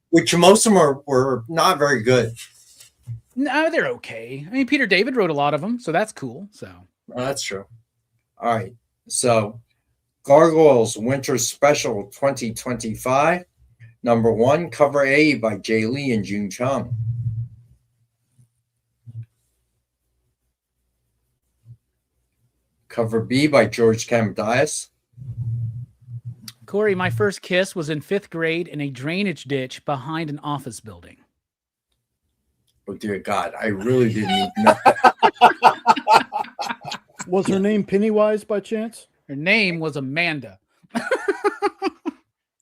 which most of them were not very good. No, they're okay. I mean, Peter David wrote a lot of them, so that's cool. So that's true. All right. So Gargoyles Winter Special 2025, number 1, cover A by Jay Lee and June Chung. Cover B by George Camadias. Corey, my first kiss was in 5th grade in a drainage ditch behind an office building. Oh, dear God. I really didn't even know that. Was her name Pennywise by chance? Her name was Amanda.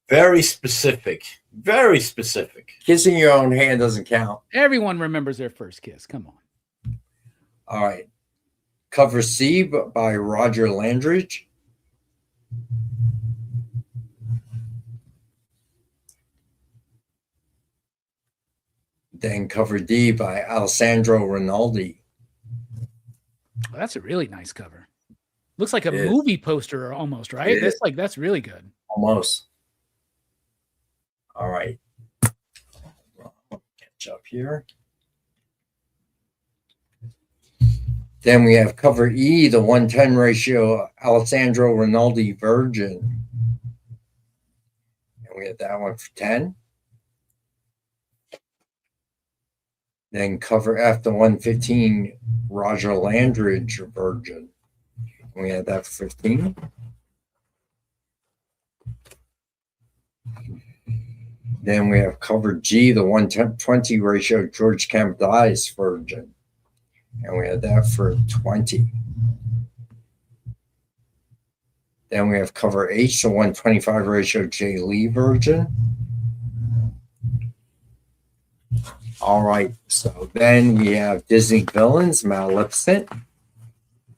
Very specific. Very specific. Kissing your own hand doesn't count. Everyone remembers their first kiss. Come on. All right. Cover C by Roger Landridge. Then cover D by Alessandro Rinaldi. Well, that's a really nice cover. Looks like a movie poster almost, right? That's really good. Almost. All right. Catch up here. Then we have cover E, the 110 ratio, Alessandro Rinaldi Virgin. And we have that one for 10. Then cover F, the 115 Roger Landridge Virgin. We had that for 15. Then we have cover G, the 120 ratio George Camadias Virgin. And we had that for 20. Then we have cover H, the 125 ratio Jay Lee Virgin. All right, so then we have Disney Villains, Maleficent.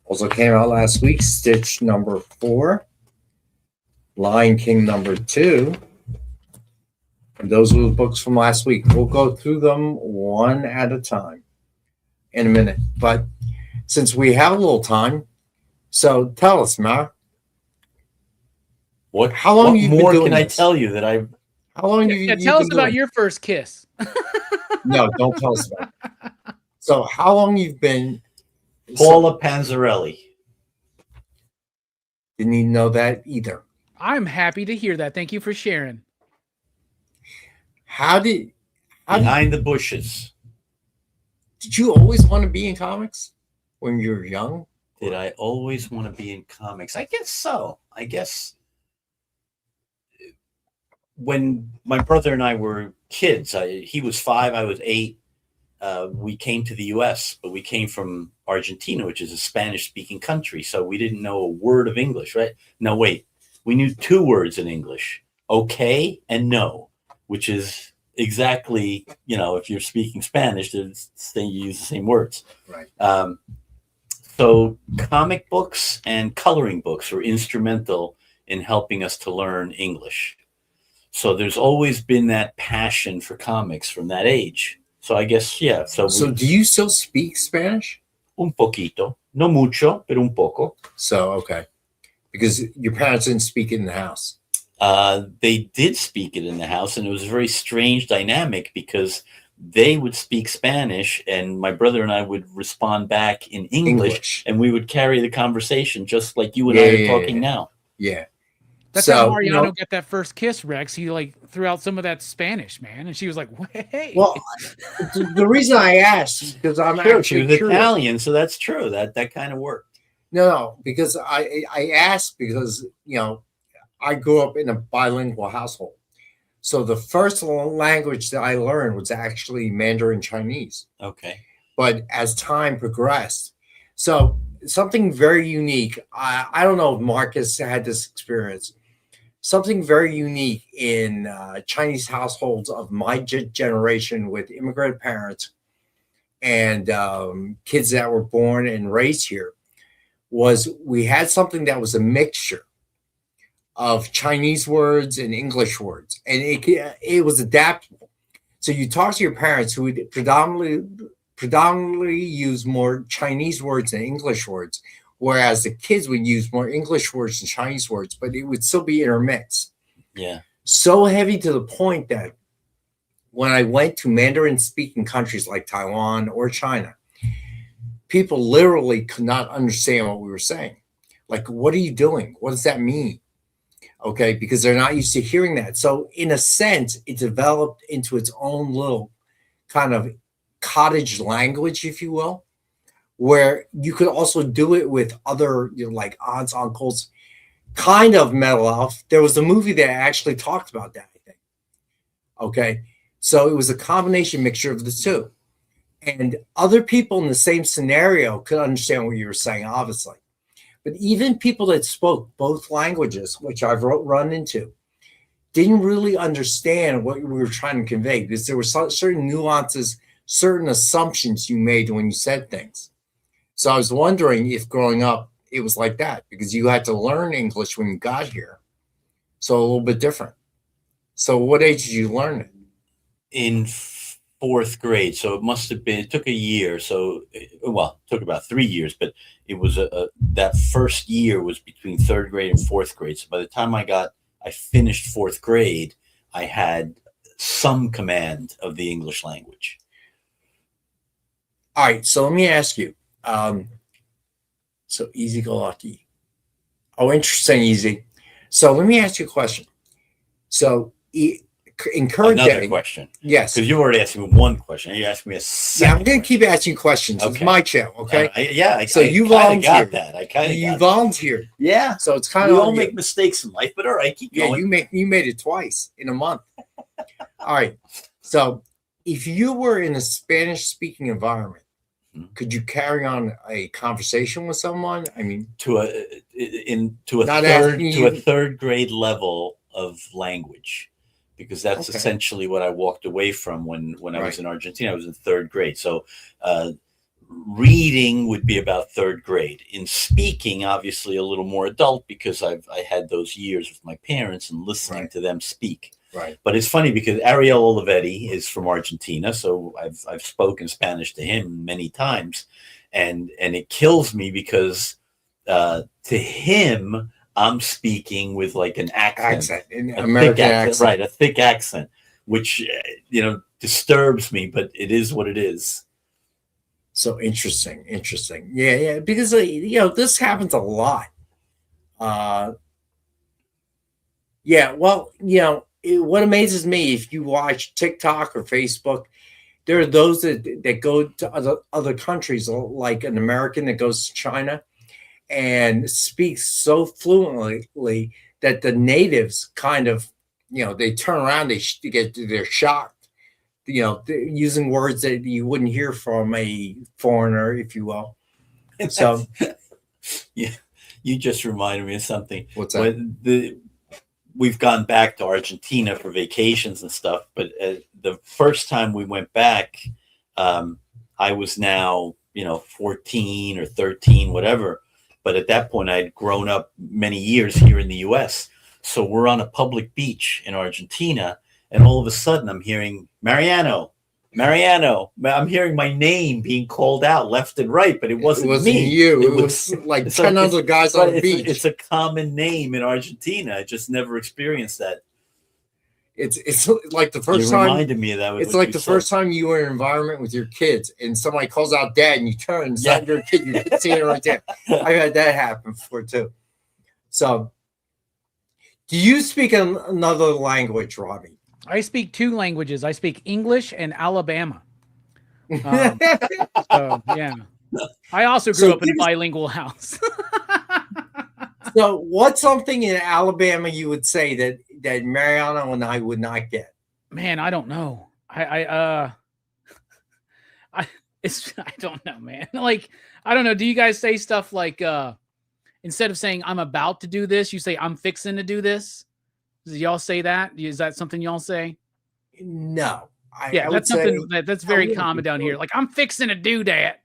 Also came out last week, Stitch number 4. Lion King number 2. And those were the books from last week. We'll go through them one at a time in a minute. But since we have a little time, so tell us, Mar. How long what you more been doing can I this? tell you that I've... How long have you tell us been about doing your first kiss. No, don't tell us about it. So how long you've been... Paula Panzarelli. Didn't even know that either. I'm happy to hear that. Thank you for sharing. How did Behind the bushes. did you always want to be in comics when you were young? Did I always want to be in comics? I guess so. I guess when my brother and I were kids, he was 5, I was 8. We came to the U.S., but we came from Argentina, which is a Spanish-speaking country, so we didn't know a word of English, right? No, wait. We knew 2 words in English, okay and no, which is exactly, if you're speaking Spanish, you use the same words. Right. So comic books and coloring books were instrumental in helping us to learn English. So there's always been that passion for comics from that age. So I guess, yeah. So do you still speak Spanish? Un poquito. No mucho, pero un poco. So, okay. Because your parents didn't speak it in the house. They did speak it in the house, and it was a very strange dynamic because they would speak Spanish and my brother and I would respond back in English. And we would carry the conversation just like you and I are talking now. Yeah. That's how Mariano got that first kiss, Rex. He threw out some of that Spanish, man. And she was like, hey. Well, the reason I asked is because I'm She actually was curious. Italian, so that's true. That kind of worked. No, because I asked because, I grew up in a bilingual household. So the first language that I learned was actually Mandarin Chinese. Okay. But as time progressed, so something very unique. I don't know if Marcus had this experience. Something very unique in Chinese households of my generation with immigrant parents and kids that were born and raised here was we had something that was a mixture of Chinese words and English words, and it was adaptable. So you talk to your parents who would predominantly use more Chinese words than English words, whereas the kids would use more English words than Chinese words, but it would still be intermixed. Yeah. So heavy to the point that when I went to Mandarin-speaking countries like Taiwan or China, people literally could not understand what we were saying. Like, what are you doing? What does that mean? Okay, because they're not used to hearing that. So in a sense, it developed into its own little kind of cottage language, if you will, where you could also do it with other, like aunts, uncles, kind of mellow off. There was a movie that actually talked about that, I think. Okay, so it was a combination mixture of the two. And other people in the same scenario could understand what you were saying, obviously. But even people that spoke both languages, which I've run into, didn't really understand what we were trying to convey because there were certain nuances, certain assumptions you made when you said things. So I was wondering if growing up, it was like that because you had to learn English when you got here. So a little bit different. So what age did you learn it? In 4th grade. So it took a year. So, it took about 3 years, but it was that first year was between 3rd grade and 4th grade. So by the time I finished 4th grade, I had some command of the English language. All right. So let me ask you. So easy go lucky. Oh, interesting, easy. So let me ask you a question. So in current day, question. Yes. Because you already asked me one question. You asked me a second. Yeah, I'm going to keep asking questions. It's my show, okay? You volunteered. got that. You volunteered. Yeah. So it's kind we of all make mistakes in life, but all right, keep going. You made it twice in a month. All right. So if you were in a Spanish-speaking environment, could you carry on a conversation with someone? I mean, to a third grade level of language, because that's essentially what I walked away from when I was in Argentina. I was in 3rd grade. So reading would be about 3rd grade. In speaking, obviously a little more adult because I had those years with my parents and listening to them speak. Right. But it's funny because Ariel Olivetti is from Argentina, so I've spoken Spanish to him many times, and it kills me because to him I'm speaking with like an accent, an American accent, right? A thick accent, which disturbs me, but it is what it is. So interesting. Yeah, because this happens a lot. what amazes me, if you watch TikTok or Facebook, there are those that go to other countries, like an American that goes to China and speaks so fluently that the natives kind of, they turn around, they're shocked, using words that you wouldn't hear from a foreigner, if you will. So, yeah, you just reminded me of something. What's that? We've gone back to Argentina for vacations and stuff, but the first time we went back, I was now, 14 or 13, whatever. But at that point, I had grown up many years here in the U.S. So we're on a public beach in Argentina, and all of a sudden I'm hearing Mariano. I'm hearing my name being called out left and right, but it wasn't me. You. It was like 10 other guys on the beach. It's a common name in Argentina. I just never experienced that. It's like the first time. Reminded me of that. It's like the first time you were in an environment with your kids, and somebody calls out "Dad," and you turn and yeah. Your kid, you can see it right there. I've had that happen before too. So, do you speak another language, Robbie? I speak 2 languages. I speak English and Alabama. So, yeah. I also grew up in a bilingual house. So what's something in Alabama you would say that Mariano and I would not get? Man, I don't know. I don't know, man. Like, I don't know. Do you guys say stuff like, instead of saying I'm about to do this, you say I'm fixing to do this? Do y'all say that? Is that something y'all say? No. That's something that's very common down here. Like, I'm fixing to do that.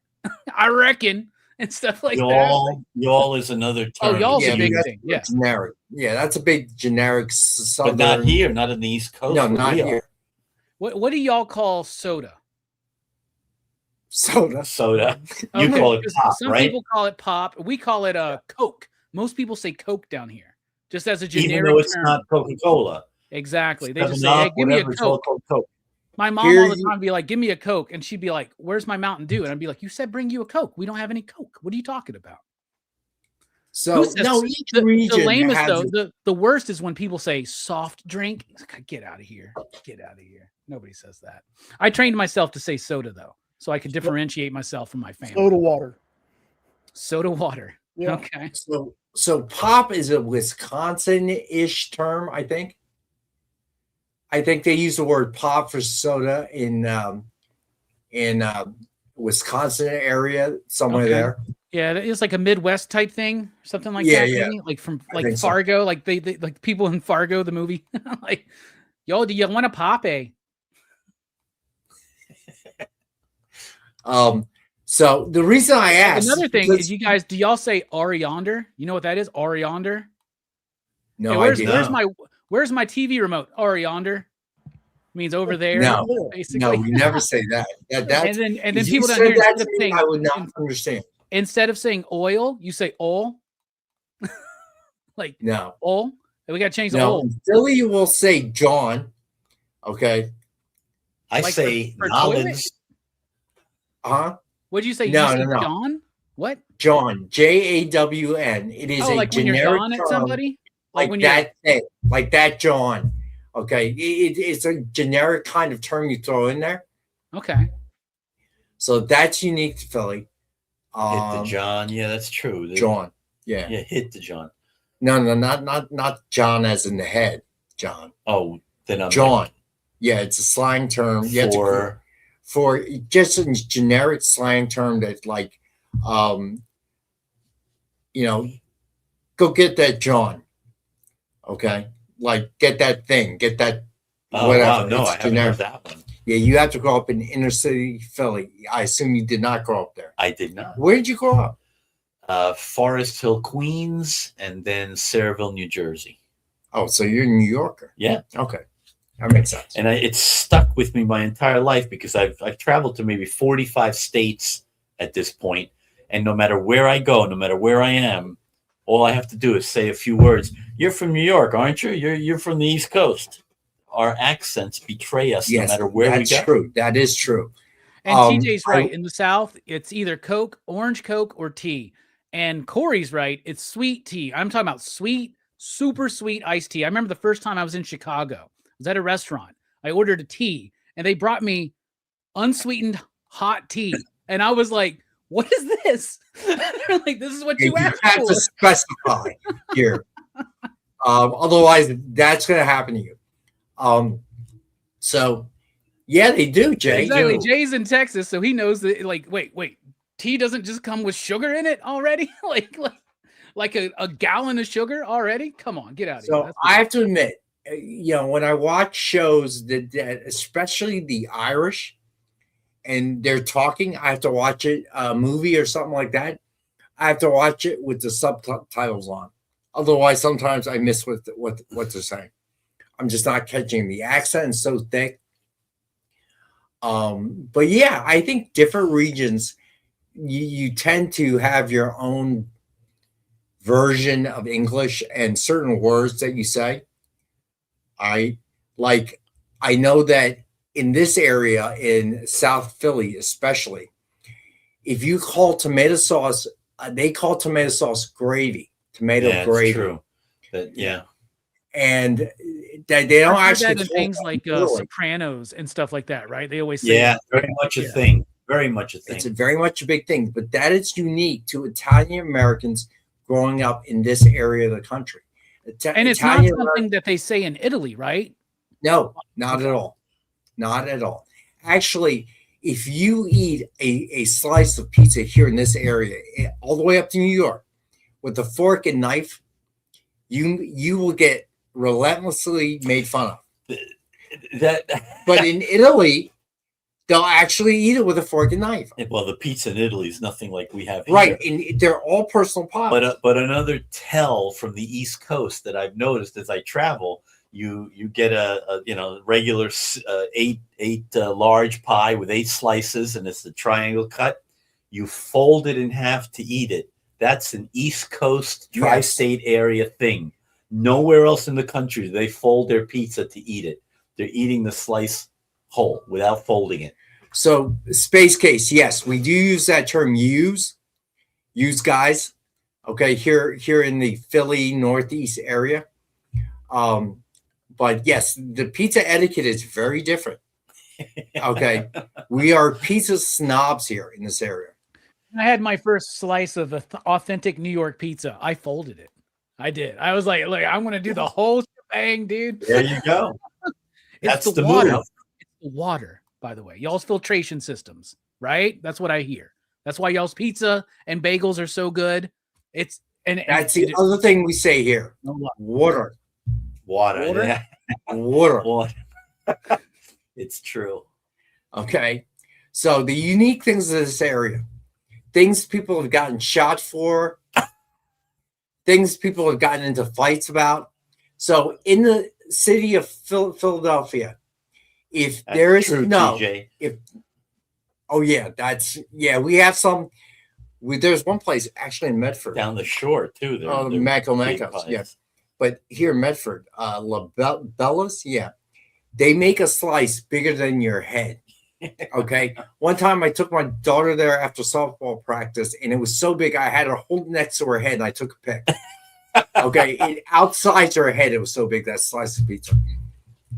I reckon, and stuff like that. Y'all is another term. Oh, y'all's a big thing. Yeah. Generic. Yeah, that's a big generic southern. But not here, not in the East Coast. No, not here. What do y'all call soda? Soda. You call it pop, some right? People call it pop. We call it Coke. Most people say Coke down here. Just as a generic even though it's term. not Coca-Cola. Exactly. They just say, hey, give me a Coke. My mom all the time would be like, give me a Coke. And she'd be like, where's my Mountain Dew? And I'd be like, you said bring you a Coke. We don't have any Coke. What are you talking about? So, no, the lamest, though, the worst is when people say soft drink. Get out of here. Get out of here. Nobody says that. I trained myself to say soda, though, so I could differentiate myself from my family. Soda water. Yeah. Okay. So pop is a Wisconsin-ish term, I think. I think they use the word pop for soda in Wisconsin area, somewhere there. Yeah, it's like a Midwest type thing, something like that. Yeah, maybe? Like from like Fargo, so. Like they like people in Fargo, the movie. Like, yo, do you want a pop? So the reason I asked, another thing is, you guys, do y'all say Ariander? You know what that is? Ariander? No, where's my TV remote? Ariander means over there. No, basically. No, we never say that. And then people down here, instead of saying, I would not understand. Instead of saying oil, you say ol. Like no ol. We got to change the ol. In Philly, you will say John. Okay. I like say knowledge. Huh? What'd you say? No. John? What? John. JAWN. It is a like generic when you're John at somebody? Like that thing. Like that John. Okay. It's a generic kind of term you throw in there. Okay. So that's unique to Philly. Hit the John. Yeah, that's true. John. Yeah. Yeah, hit the John. No, not John as in the head. John. Oh, then I'm John. Yeah, it's a slang term. For just a generic slang term that, like, go get that John. Okay, like get that thing, get that whatever. Wow, no, I haven't heard that one. Yeah, you have to grow up in inner city Philly. I assume you did not grow up there. I did not. Where did you grow up? Forest Hill, Queens, and then Sayreville, New Jersey. Oh, so you're a New Yorker? Yeah. Okay. That makes sense. And it's stuck with me my entire life because I've traveled to maybe 45 states at this point, and no matter where I go, no matter where I am, all I have to do is say a few words. You're from New York, aren't you? You're from the East Coast. Our accents betray us no matter where we go. That's true. That is true. And TJ's right. In the South, it's either Coke, orange Coke, or tea. And Corey's right. It's sweet tea. I'm talking about sweet, super sweet iced tea. I remember the first time I was in Chicago. was at a restaurant. I ordered a tea, and they brought me unsweetened hot tea, and I was like, "What is this?" They're like, "This is what you asked have for." to specify here. Otherwise, that's going to happen to you. So, yeah, they do, Jay. Exactly. Jay's in Texas, so he knows that. Like, wait, tea doesn't just come with sugar in it already? like a gallon of sugar already? Come on, get out of here. So I have to admit, when I watch shows that especially the Irish, and they're talking, I have to watch it, a movie or something like that. I have to watch it with the subtitles on. Otherwise, sometimes I miss what they're saying. I'm just not catching the accent is so thick. But yeah, I think different regions, you tend to have your own version of English and certain words that you say. I know that in this area in South Philly, especially, if you call tomato sauce, they call tomato sauce gravy. Tomato gravy. True. But yeah. And they don't actually that in things like Sopranos and stuff like that, right? They always say very much a thing. Very much a thing. It's very much a big thing, but that is unique to Italian Americans growing up in this area of the country. And it's not something that they say in Italy, right? No, not at all. Not at all. Actually, if you eat a slice of pizza here in this area, all the way up to New York, with a fork and knife, you will get relentlessly made fun of. But in Italy, they'll actually eat it with a fork and knife. Well, the pizza in Italy is nothing like we have here. Right, and they're all personal pies. But another tell from the East Coast that I've noticed as I travel, you get a regular eight large pie with 8 slices, and it's the triangle cut. You fold it in half to eat it. That's an East Coast tri-state area thing. Nowhere else in the country do they fold their pizza to eat it. They're eating the slice whole without folding it. So, Space Case, yes, we do use that term use guys, okay, here in the Philly Northeast area. But yes, the pizza etiquette is very different. Okay, we are pizza snobs here in this area. I had my first slice of authentic New York pizza. I folded it. I did. I was like, look, I'm going to do the whole shebang, dude. There you go. That's the water. move. It's the water, by the way. Y'all's filtration systems, right? That's what I hear. That's why y'all's pizza and bagels are so good. That's the other thing we say here. Water. Yeah. Water. It's true. Okay. So the unique things of this area, things people have gotten shot for, things people have gotten into fights about. So in the city of Philadelphia, if That's there is true, TJ. We have some. There's one place actually in Medford Down the shore too. the Maco's, yes. But here in Medford, La Bella's, they make a slice bigger than your head. Okay. One time I took my daughter there after softball practice, and it was so big I had her hold next to her head, and I took a pic. Okay. It outside her head, it was so big, that slice of pizza.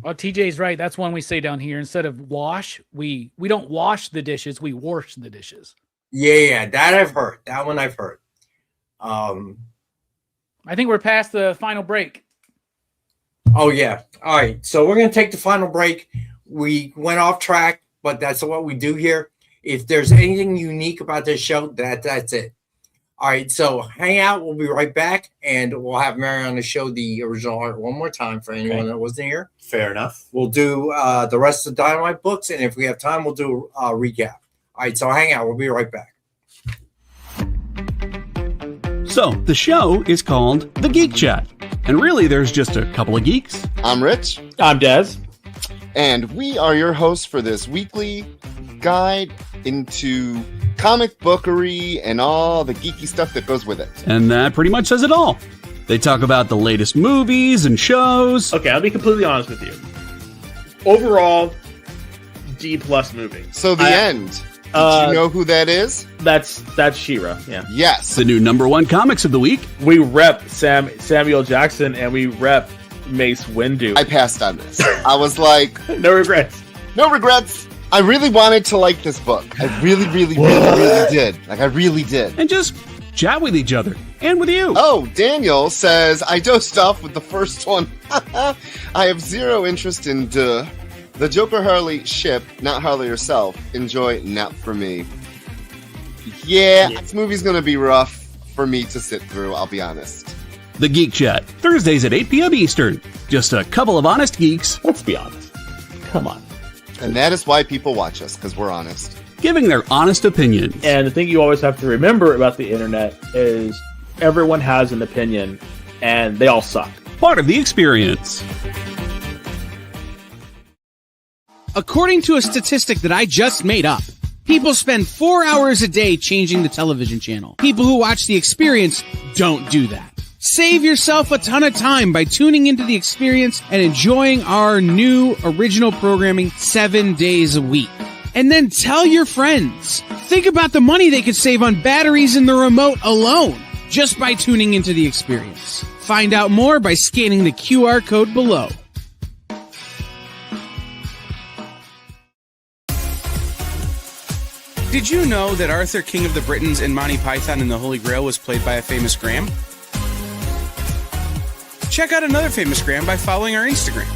Well, TJ's right. That's one we say down here. Instead of wash, we don't wash the dishes, we wash the dishes. Yeah, that I've heard. That one I've heard. I think we're past the final break. Oh, yeah. All right. So we're going to take the final break. We went off track, but that's what we do here. If there's anything unique about this show, that's it. All right. So hang out. We'll be right back, and we'll have Mariana show the original art one more time for anyone that wasn't here. Fair enough. We'll do the rest of the Dynamite books, and if we have time, we'll do a recap. All right. So hang out. We'll be right back. So, the show is called The Geek Chat. And really, there's just a couple of geeks. I'm Rich. I'm Dez. And we are your hosts for this weekly guide into comic bookery and all the geeky stuff that goes with it. And that pretty much says it all. They talk about the latest movies and shows. Okay, I'll be completely honest with you. Overall, D+ movie. So the end. Did you know who that is? That's She-Ra, yeah. Yes. The new #1 comics of the week. We rep Samuel Jackson, and we rep Mace Windu. I passed on this. I was like, no regrets. No regrets. I really wanted to like this book. I really did. Like, I really did. And just chat with each other and with you. Oh, Daniel says, I dosed off with the first one. I have zero interest in the Joker Harley ship, not Harley herself. Enjoy, not for me. Yeah, this movie's going to be rough for me to sit through, I'll be honest. The Geek Chat, Thursdays at 8 p.m. Eastern. Just a couple of honest geeks. Let's be honest. Come on. And that is why people watch us, because we're honest. Giving their honest opinions. And the thing you always have to remember about the internet is everyone has an opinion, and they all suck. Part of the experience. According to a statistic that I just made up, people spend 4 hours a day changing the television channel. People who watch The Experience don't do that. Save yourself a ton of time by tuning into The Experience and enjoying our new original programming 7 days a week. And then tell your friends. Think about the money they could save on batteries in the remote alone just by tuning into The Experience. Find out more by scanning the QR code below. Did you know that Arthur, King of the Britons in Monty Python and the Holy Grail was played by a famous Graham? Check out another famous Graham by following our Instagram.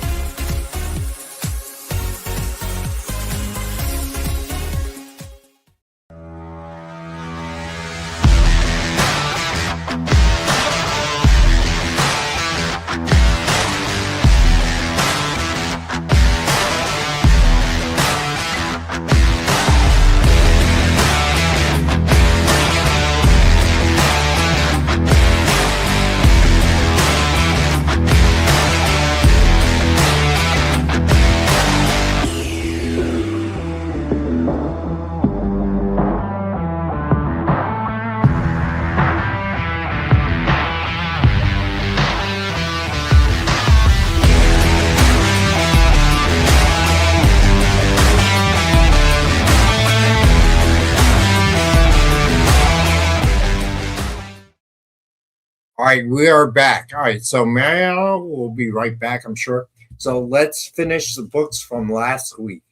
All right, we are back. All right, so Mariano will be right back, I'm sure. So let's finish the books from last week.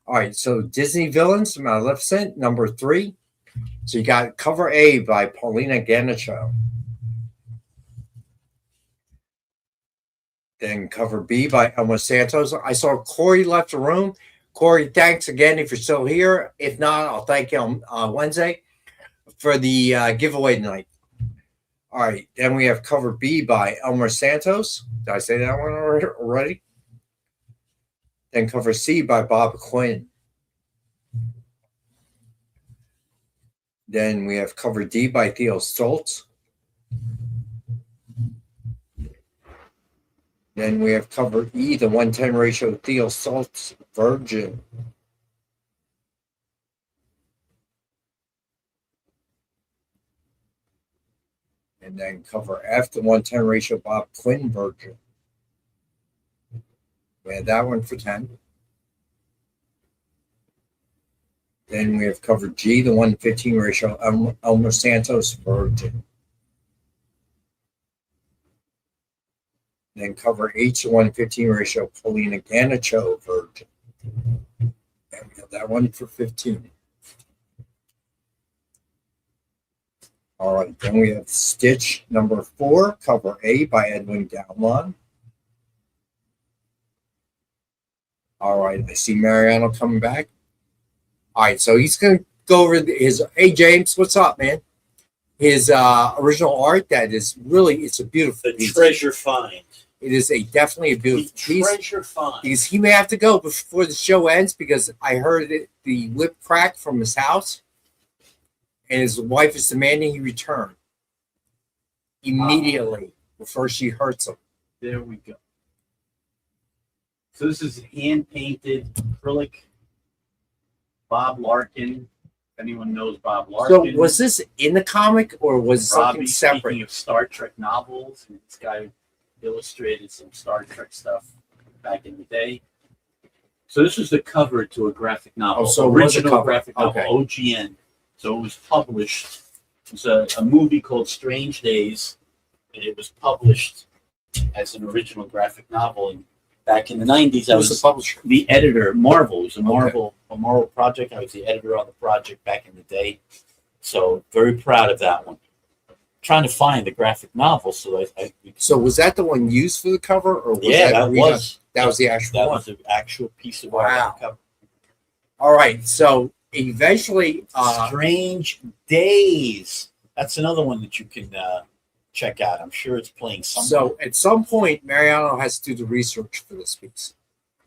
All right, so Disney Villains, Maleficent, number 3. So you got cover A by Paulina Ganicho. Then cover B by Elmer Santos. I saw Corey left the room. Corey, thanks again if you're still here. If not, I'll thank you on Wednesday for the giveaway night. All right, then we have cover B by Elmer Santos. Did I say that one already? Then cover C by Bob Quinn. Then we have cover D by Theo Stoltz. Then we have cover E, the 110 ratio Theo Stoltz Virgin. And then cover F, the 110 ratio Bob Quinn Virgin. We had that one for 10. Then we have cover G, the 115 ratio Elmer Santos Virgin. Then cover H, the 115 ratio Paulina Ganicho Virgin. And we have that one for 15. All right, then we have Stitch number 4, cover A by Edwin Downlon. All right, I see Mariano coming back. All right, so he's going to go over his, hey, James, what's up, man? His original art that is really, it's a beautiful piece. Treasure find. It is definitely a beautiful piece. Treasure find. Because he may have to go before the show ends because I heard the whip crack from his house. And his wife is demanding he return immediately before she hurts him. There we go. So this is hand-painted acrylic. Bob Larkin. If anyone knows Bob Larkin. So was this in the comic or was it something Robbie, separate? Speaking of Star Trek novels, and this guy illustrated some Star Trek stuff back in the day. So this was the cover to a graphic novel. Oh, so it was a original cover. graphic novel, Okay. OGN. So it was published. It was a movie called Strange Days, and it was published as an original graphic novel. And back in the 90s, I Who was was the publisher? the editor. Marvel. It was a Marvel project. I was the editor on the project back in the day. So very proud of that one. Trying to find the graphic novel, so So was that the one used for the cover, or was that was the actual one? That was the actual piece of art on the cover. All right, so eventually, Strange Days. That's another one that you can check out. I'm sure it's playing somewhere. so at some point, Mariano has to do the research for this piece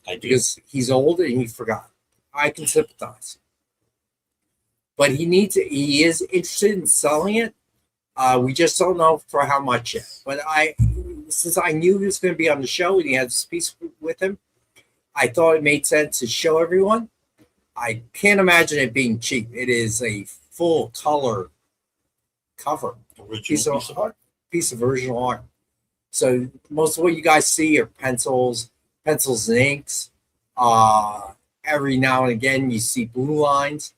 I do. because he's old and he forgot. I can sympathize, but he is interested in selling it. We just don't know for how much yet. But since I knew he was going to be on the show and he had this piece with him, I thought it made sense to show everyone. I can't imagine it being cheap. It is a full color cover, piece of original art. So most of what you guys see are pencils and inks. Every now and again you see blue lines,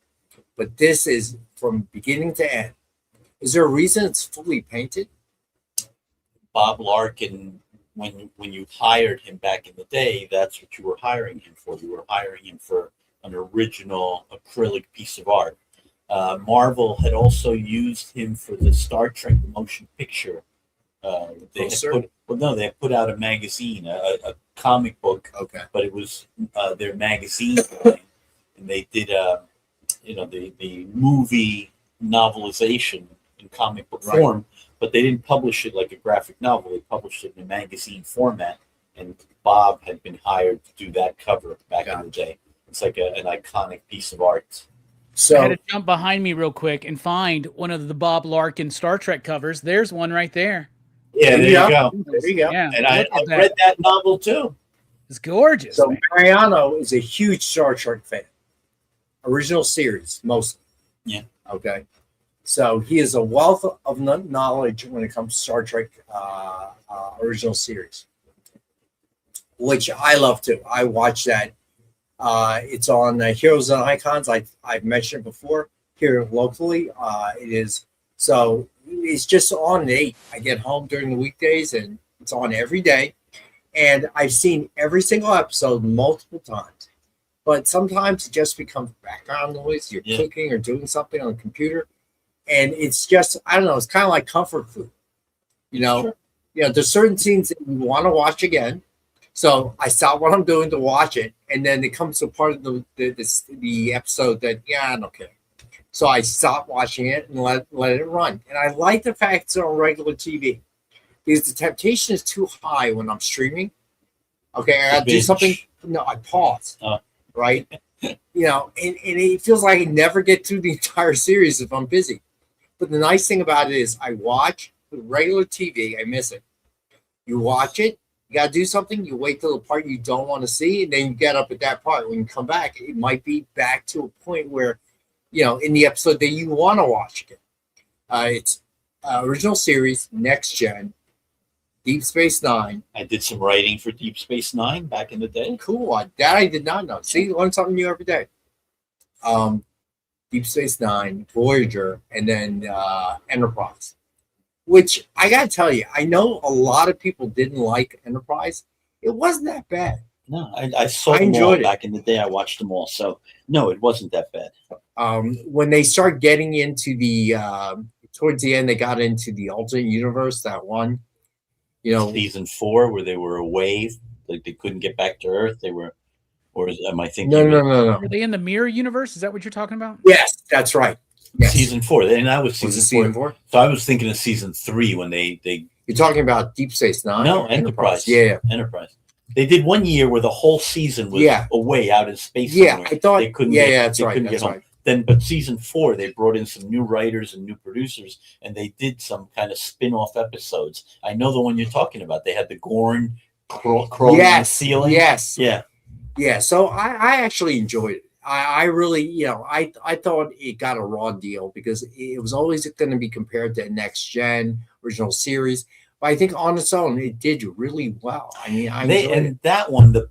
but this is from beginning to end. Is there a reason it's fully painted? Bob Larkin, when you hired him back in the day, that's what you were hiring him for. You were hiring him for an original acrylic piece of art. Marvel had also used him for the Star Trek motion picture. They had put out a magazine, a comic book, but it was their magazine line, and they did the movie novelization in comic book form, but they didn't publish it like a graphic novel. They published it in a magazine format, and Bob had been hired to do that cover back in the day. It's like an iconic piece of art. So I had to jump behind me real quick and find one of the Bob Larkin Star Trek covers. There's one right there. Yeah, there you go. There you go. Yeah, and I read that novel too. It's gorgeous. So Mariano is a huge Star Trek fan. Original series, mostly. Yeah. Okay. So he is a wealth of knowledge when it comes to Star Trek original series, which I love too. I watch that. It's on Heroes and Icons. I've mentioned it before here locally. It is so it's just on at 8. I get home during the weekdays and it's on every day. And I've seen every single episode multiple times. But sometimes it just becomes background noise. You're cooking or doing something on the computer. And it's just, I don't know, it's kind of like comfort food. There's certain scenes that you want to watch again. So I stop what I'm doing to watch it. And then it comes to part of the episode that, I don't care. So I stop watching it and let it run. And I like the fact it's on regular TV. Because the temptation is too high when I'm streaming. Okay, I gotta do something. No, I pause. Right? And it feels like I never get through the entire series if I'm busy. But the nice thing about it is I watch the regular TV, I miss it. You watch it, you gotta do something, you wait till the part you don't want to see, and then you get up at that part. When you come back, it might be back to a point where, in the episode that you want to watch again. It's original series, Next Gen, Deep Space Nine. I did some writing for Deep Space Nine back in the day. Cool. That I did not know. See, learn something new every day. Deep Space Nine, Voyager, and then Enterprise. Which I gotta tell you, I know a lot of people didn't like Enterprise. It wasn't that bad. No, I saw them all back in the day. I watched them all. So no, it wasn't that bad. When they start getting into the towards the end, they got into the alternate universe, that one. Season 4 where they were away, like they couldn't get back to Earth. They were, am I thinking? No. Are they in the mirror universe? Is that what you're talking about? Yes, that's right. Yes. Season 4. And I was season 4. So I was thinking of season 3 when they. You're talking about Deep Space Nine? No, Enterprise. Yeah, Enterprise. They did one year where the whole season was away out in space. Yeah, somewhere. I thought. They couldn't. That's right. Then, but season 4, they brought in some new writers and new producers, and they did some kind of spin-off episodes. I know the one you're talking about. They had the Gorn crawling on the ceiling. Yes. Yeah. So I actually enjoyed it. I really, I thought it got a raw deal because it was always going to be compared to Next Gen original series. But I think on its own, it did really well. I mean, that one, the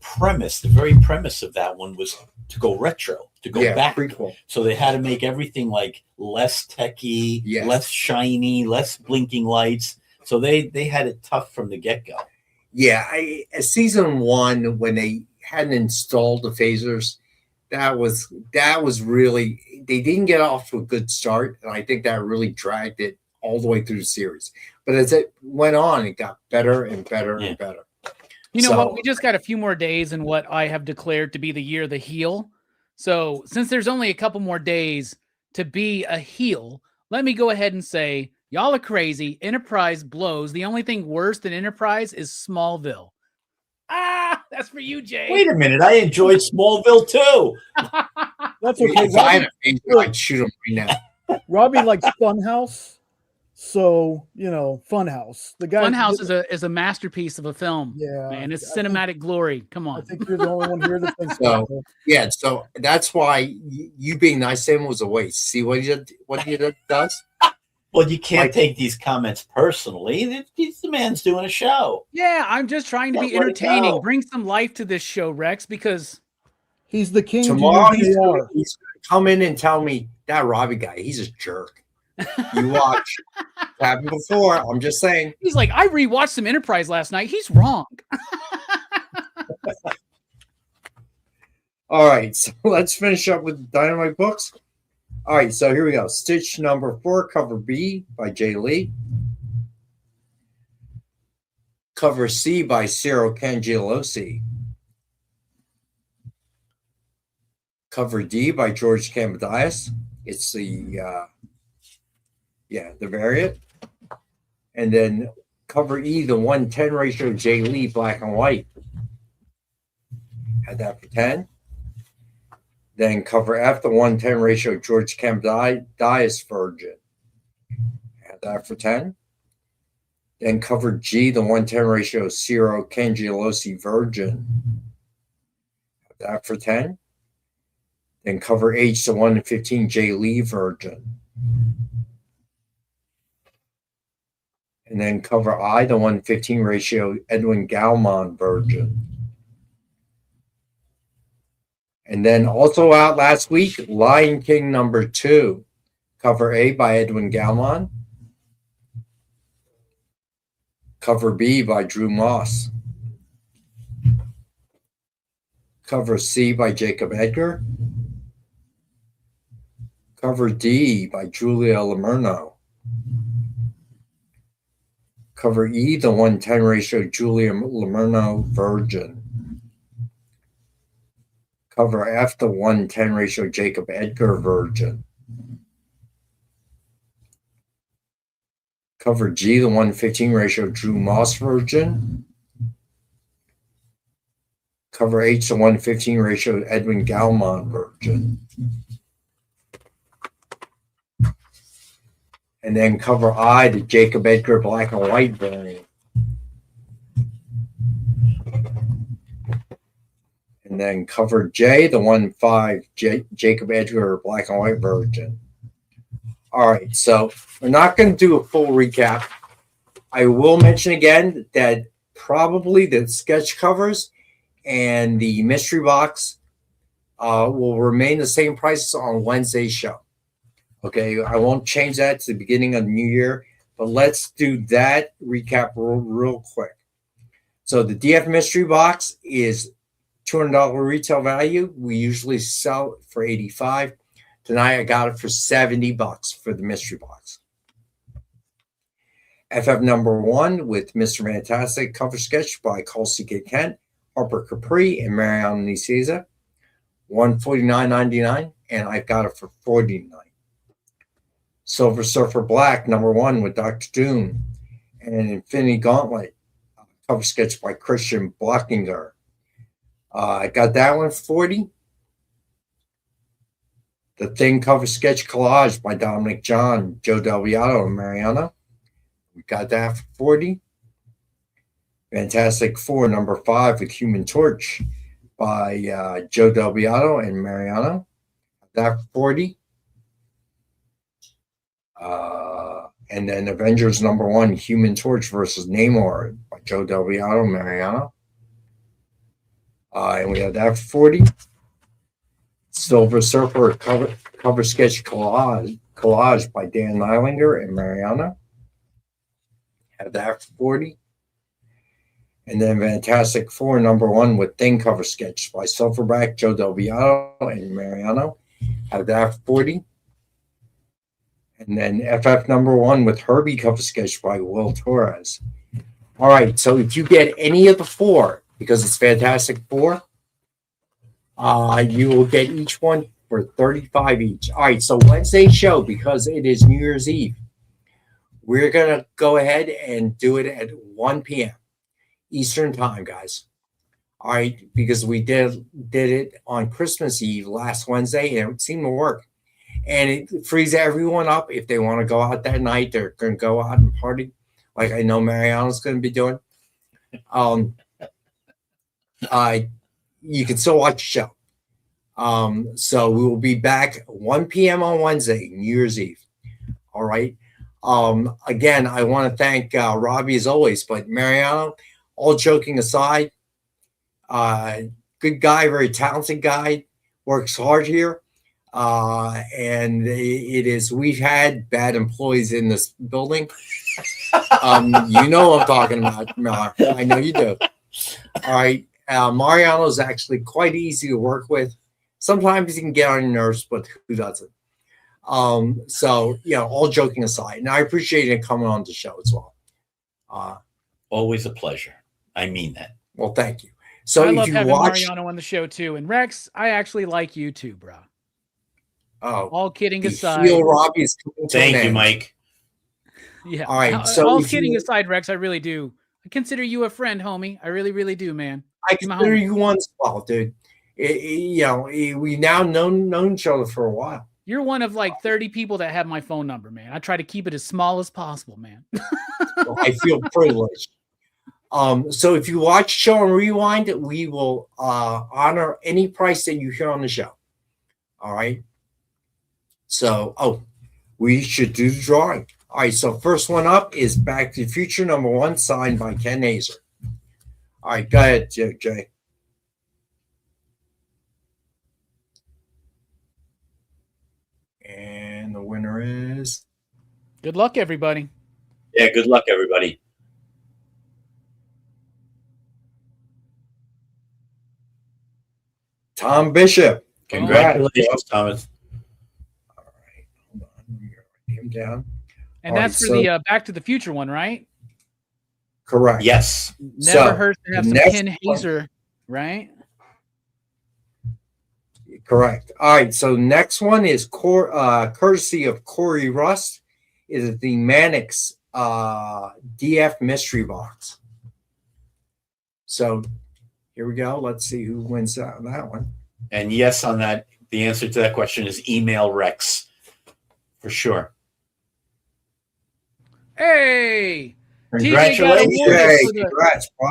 very premise of that one was to go retro, to go back. Prequel. So they had to make everything like less techy, less shiny, less blinking lights. So they had it tough from the get-go. Yeah, season 1 when they hadn't installed the phasers, that was really, they didn't get off to a good start, and I think that really dragged it all the way through the series. But as it went on, it got better and better and better. You know what? We just got a few more days in what I have declared to be the year of the heel. So since there's only a couple more days to be a heel, let me go ahead and say, y'all are crazy. Enterprise blows. The only thing worse than Enterprise is Smallville. Ah, that's for you, Jay. Wait a minute. I enjoyed Smallville too. That's okay. If I had a phaser, I'd shoot him right now. Robbie likes Funhouse. So, Funhouse. The guy Funhouse is a masterpiece of a film. Yeah. Man, it's cinematic glory. Come on. I think you're the only one here that thinks so. Yeah, so that's why you being nice to him was a waste. See what he does? Well, you can't take these comments personally. The man's doing a show. Yeah, I'm just trying to be entertaining. Bring some life to this show, Rex, because he's the king. Tomorrow he's going to come in and tell me that Robbie guy, he's a jerk. You watch. Happened before. I'm just saying. He's like, I rewatched some Enterprise last night. He's wrong. All right, so let's finish up with Dynamite books. All right, so here we go. Stitch number 4, cover B by Jay Lee. Cover C by Ciro Cangelosi. Cover D by George Camadias. It's the variant. And then cover E, the 1:10 ratio Jay Lee, black and white. Had that for 10. Then cover F, the 1:10 ratio George Camadias Virgin. Had that for 10. Then cover G, the 1:10 ratio Ciro Cangelosi Virgin. Had that for 10. Then cover H, the 1:15 Jay Lee Virgin. And then cover I, the 1:15 ratio Edwin Galman Virgin. And then also out last week, Lion King number 2, cover A by Edwin Galman. Cover B by Drew Moss. Cover C by Jacob Edgar. Cover D by Julia Lamerno. Cover E, the 1:10 ratio Julia Lamerno Virgin. Cover F, the 1:10 ratio Jacob Edgar Virgin. Cover G, the 1:15 ratio Drew Moss Virgin. Cover H, the 1:15 ratio Edwin Galman Virgin. And then cover I, the Jacob Edgar black and white variant. And then cover J, the 1:5 Jacob Edgar black and white Virgin. All right, so we're not going to do a full recap. I will mention again that probably the sketch covers and the mystery box will remain the same prices on Wednesday's show. Okay, I won't change that to the beginning of the new year, but let's do that recap real quick. So the DF mystery box is $200 retail value. We usually sell it for $85. Tonight I got it for $70 for the mystery box. FF number 1 with Mr. Fantastic cover sketch by Kelsey Kent, Harper Capri, and Mariana Nicieza. $149.99, and I've got it for $49. Silver Surfer Black number 1 with Dr. Doom and Infinity Gauntlet cover sketch by Christian Blockinger. I got that one for $40. The Thing cover sketch collage by Dominic John, Joe Delviato, and Mariana. We got that for $40. Fantastic Four number 5 with Human Torch by Joe Delviato and Mariana. That for $40. And then Avengers number 1, Human Torch versus Namor by Joe Delviato and Mariana. And we have that for $40. Silver Surfer cover sketch collage by Dan Nylander and Mariana. Have that for $40. And then Fantastic Four #1 with Thing cover sketch by Silverback, Joe Del Villano, and Mariano. Have that 40. And then FF #1 with Herbie cover sketch by Will Torres. All right, so if you get any of the four, because it's Fantastic Four, you will get each one for $35 each. All right, so Wednesday's show, because it is New Year's Eve, we're going to go ahead and do it at 1 p.m. Eastern time, guys. All right, because we did it on Christmas Eve last Wednesday, and it seemed to work. And it frees everyone up. If they want to go out that night, they're going to go out and party, like I know Mariano's going to be doing. You can still watch the show. So we will be back 1 p.m. on Wednesday, New Year's Eve. All right. Again, I want to thank Robbie as always, but Mariano, all joking aside, good guy, very talented guy, works hard here. And we've had bad employees in this building. You know what I'm talking about, Mar. I know you do. All right. Mariano is actually quite easy to work with. Sometimes he can get on your nerves, but who doesn't? So, all joking aside, and I appreciate it coming on the show as well. Always a pleasure. I mean that. Well, thank you. So I if love you having watch, Mariano on the show too. And Rex, I actually like you too, bro. Oh, all kidding the aside. heel Robbie is coming to an Thank you, end. Mike. Yeah. All right. So all if kidding you- aside, Rex, I really do. I consider you a friend, homie. I really, really do, man. I You're my consider homie. you one as well, dude. We now known each other for a while. You're one of like 30 people that have my phone number, man. I try to keep it as small as possible, man. So I feel privileged. So if you watch Show and Rewind, we will honor any price that you hear on the show. All right. So, we should do the drawing. All right. So first one up is Back to the Future #1, signed by Ken Hazer. All right, go ahead, Jay. And the winner is Good luck, everybody. Yeah, good luck, everybody. Tom Bishop. Congratulations, Thomas. All right, hold on. Let me write him down. And All that's right, for so- the Back to the Future one, right? Correct. Yes. Never So, hurts to have the some next Ken one- Hazer, right? Correct. All right. So next one is courtesy of Corey Rust. Is the Mannix DF mystery box. So here we go. Let's see who wins that one. And yes, on that, the answer to that question is email Rex for sure. Hey, Congratulations.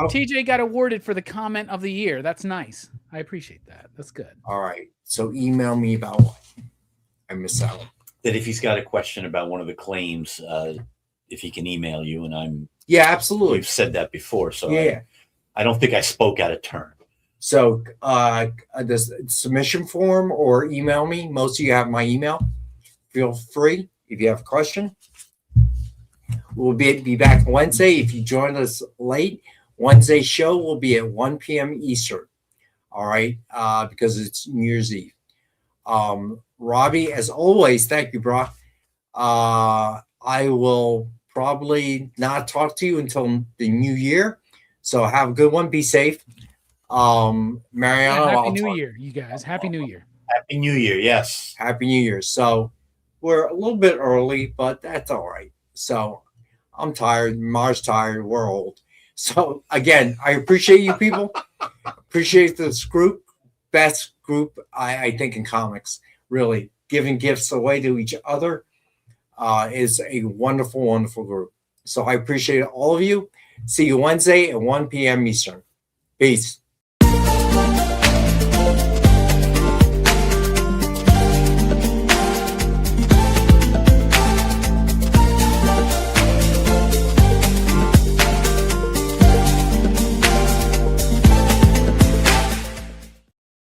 TJ got awarded for the comment of the year. That's nice. I appreciate that. That's good. All right. So email me about what I missed that one. That if he's got a question about one of the claims, if he can email you, and Yeah, absolutely. we've said that before, so Yeah. I don't think I spoke out of turn. So this submission form or email me. Most of you have my email. Feel free if you have a question. We'll be back Wednesday. If you joined us late, Wednesday's show will be at 1 p.m. Eastern. All right, because it's New Year's Eve. Robbie, as always, thank you, bro. I will probably not talk to you until the new year. So have a good one. Be safe. Mariano, Happy I'll New talk- Year, you guys. Happy New Year. Happy New Year, yes. Happy New Year. So we're a little bit early, but that's all right. So I'm tired. Mar's tired. We're old. So again, I appreciate you people. Appreciate this group. Best group, I think, in comics. Really, giving gifts away to each other is a wonderful, wonderful group. So I appreciate all of you. See you Wednesday at 1 p.m. Eastern. Peace.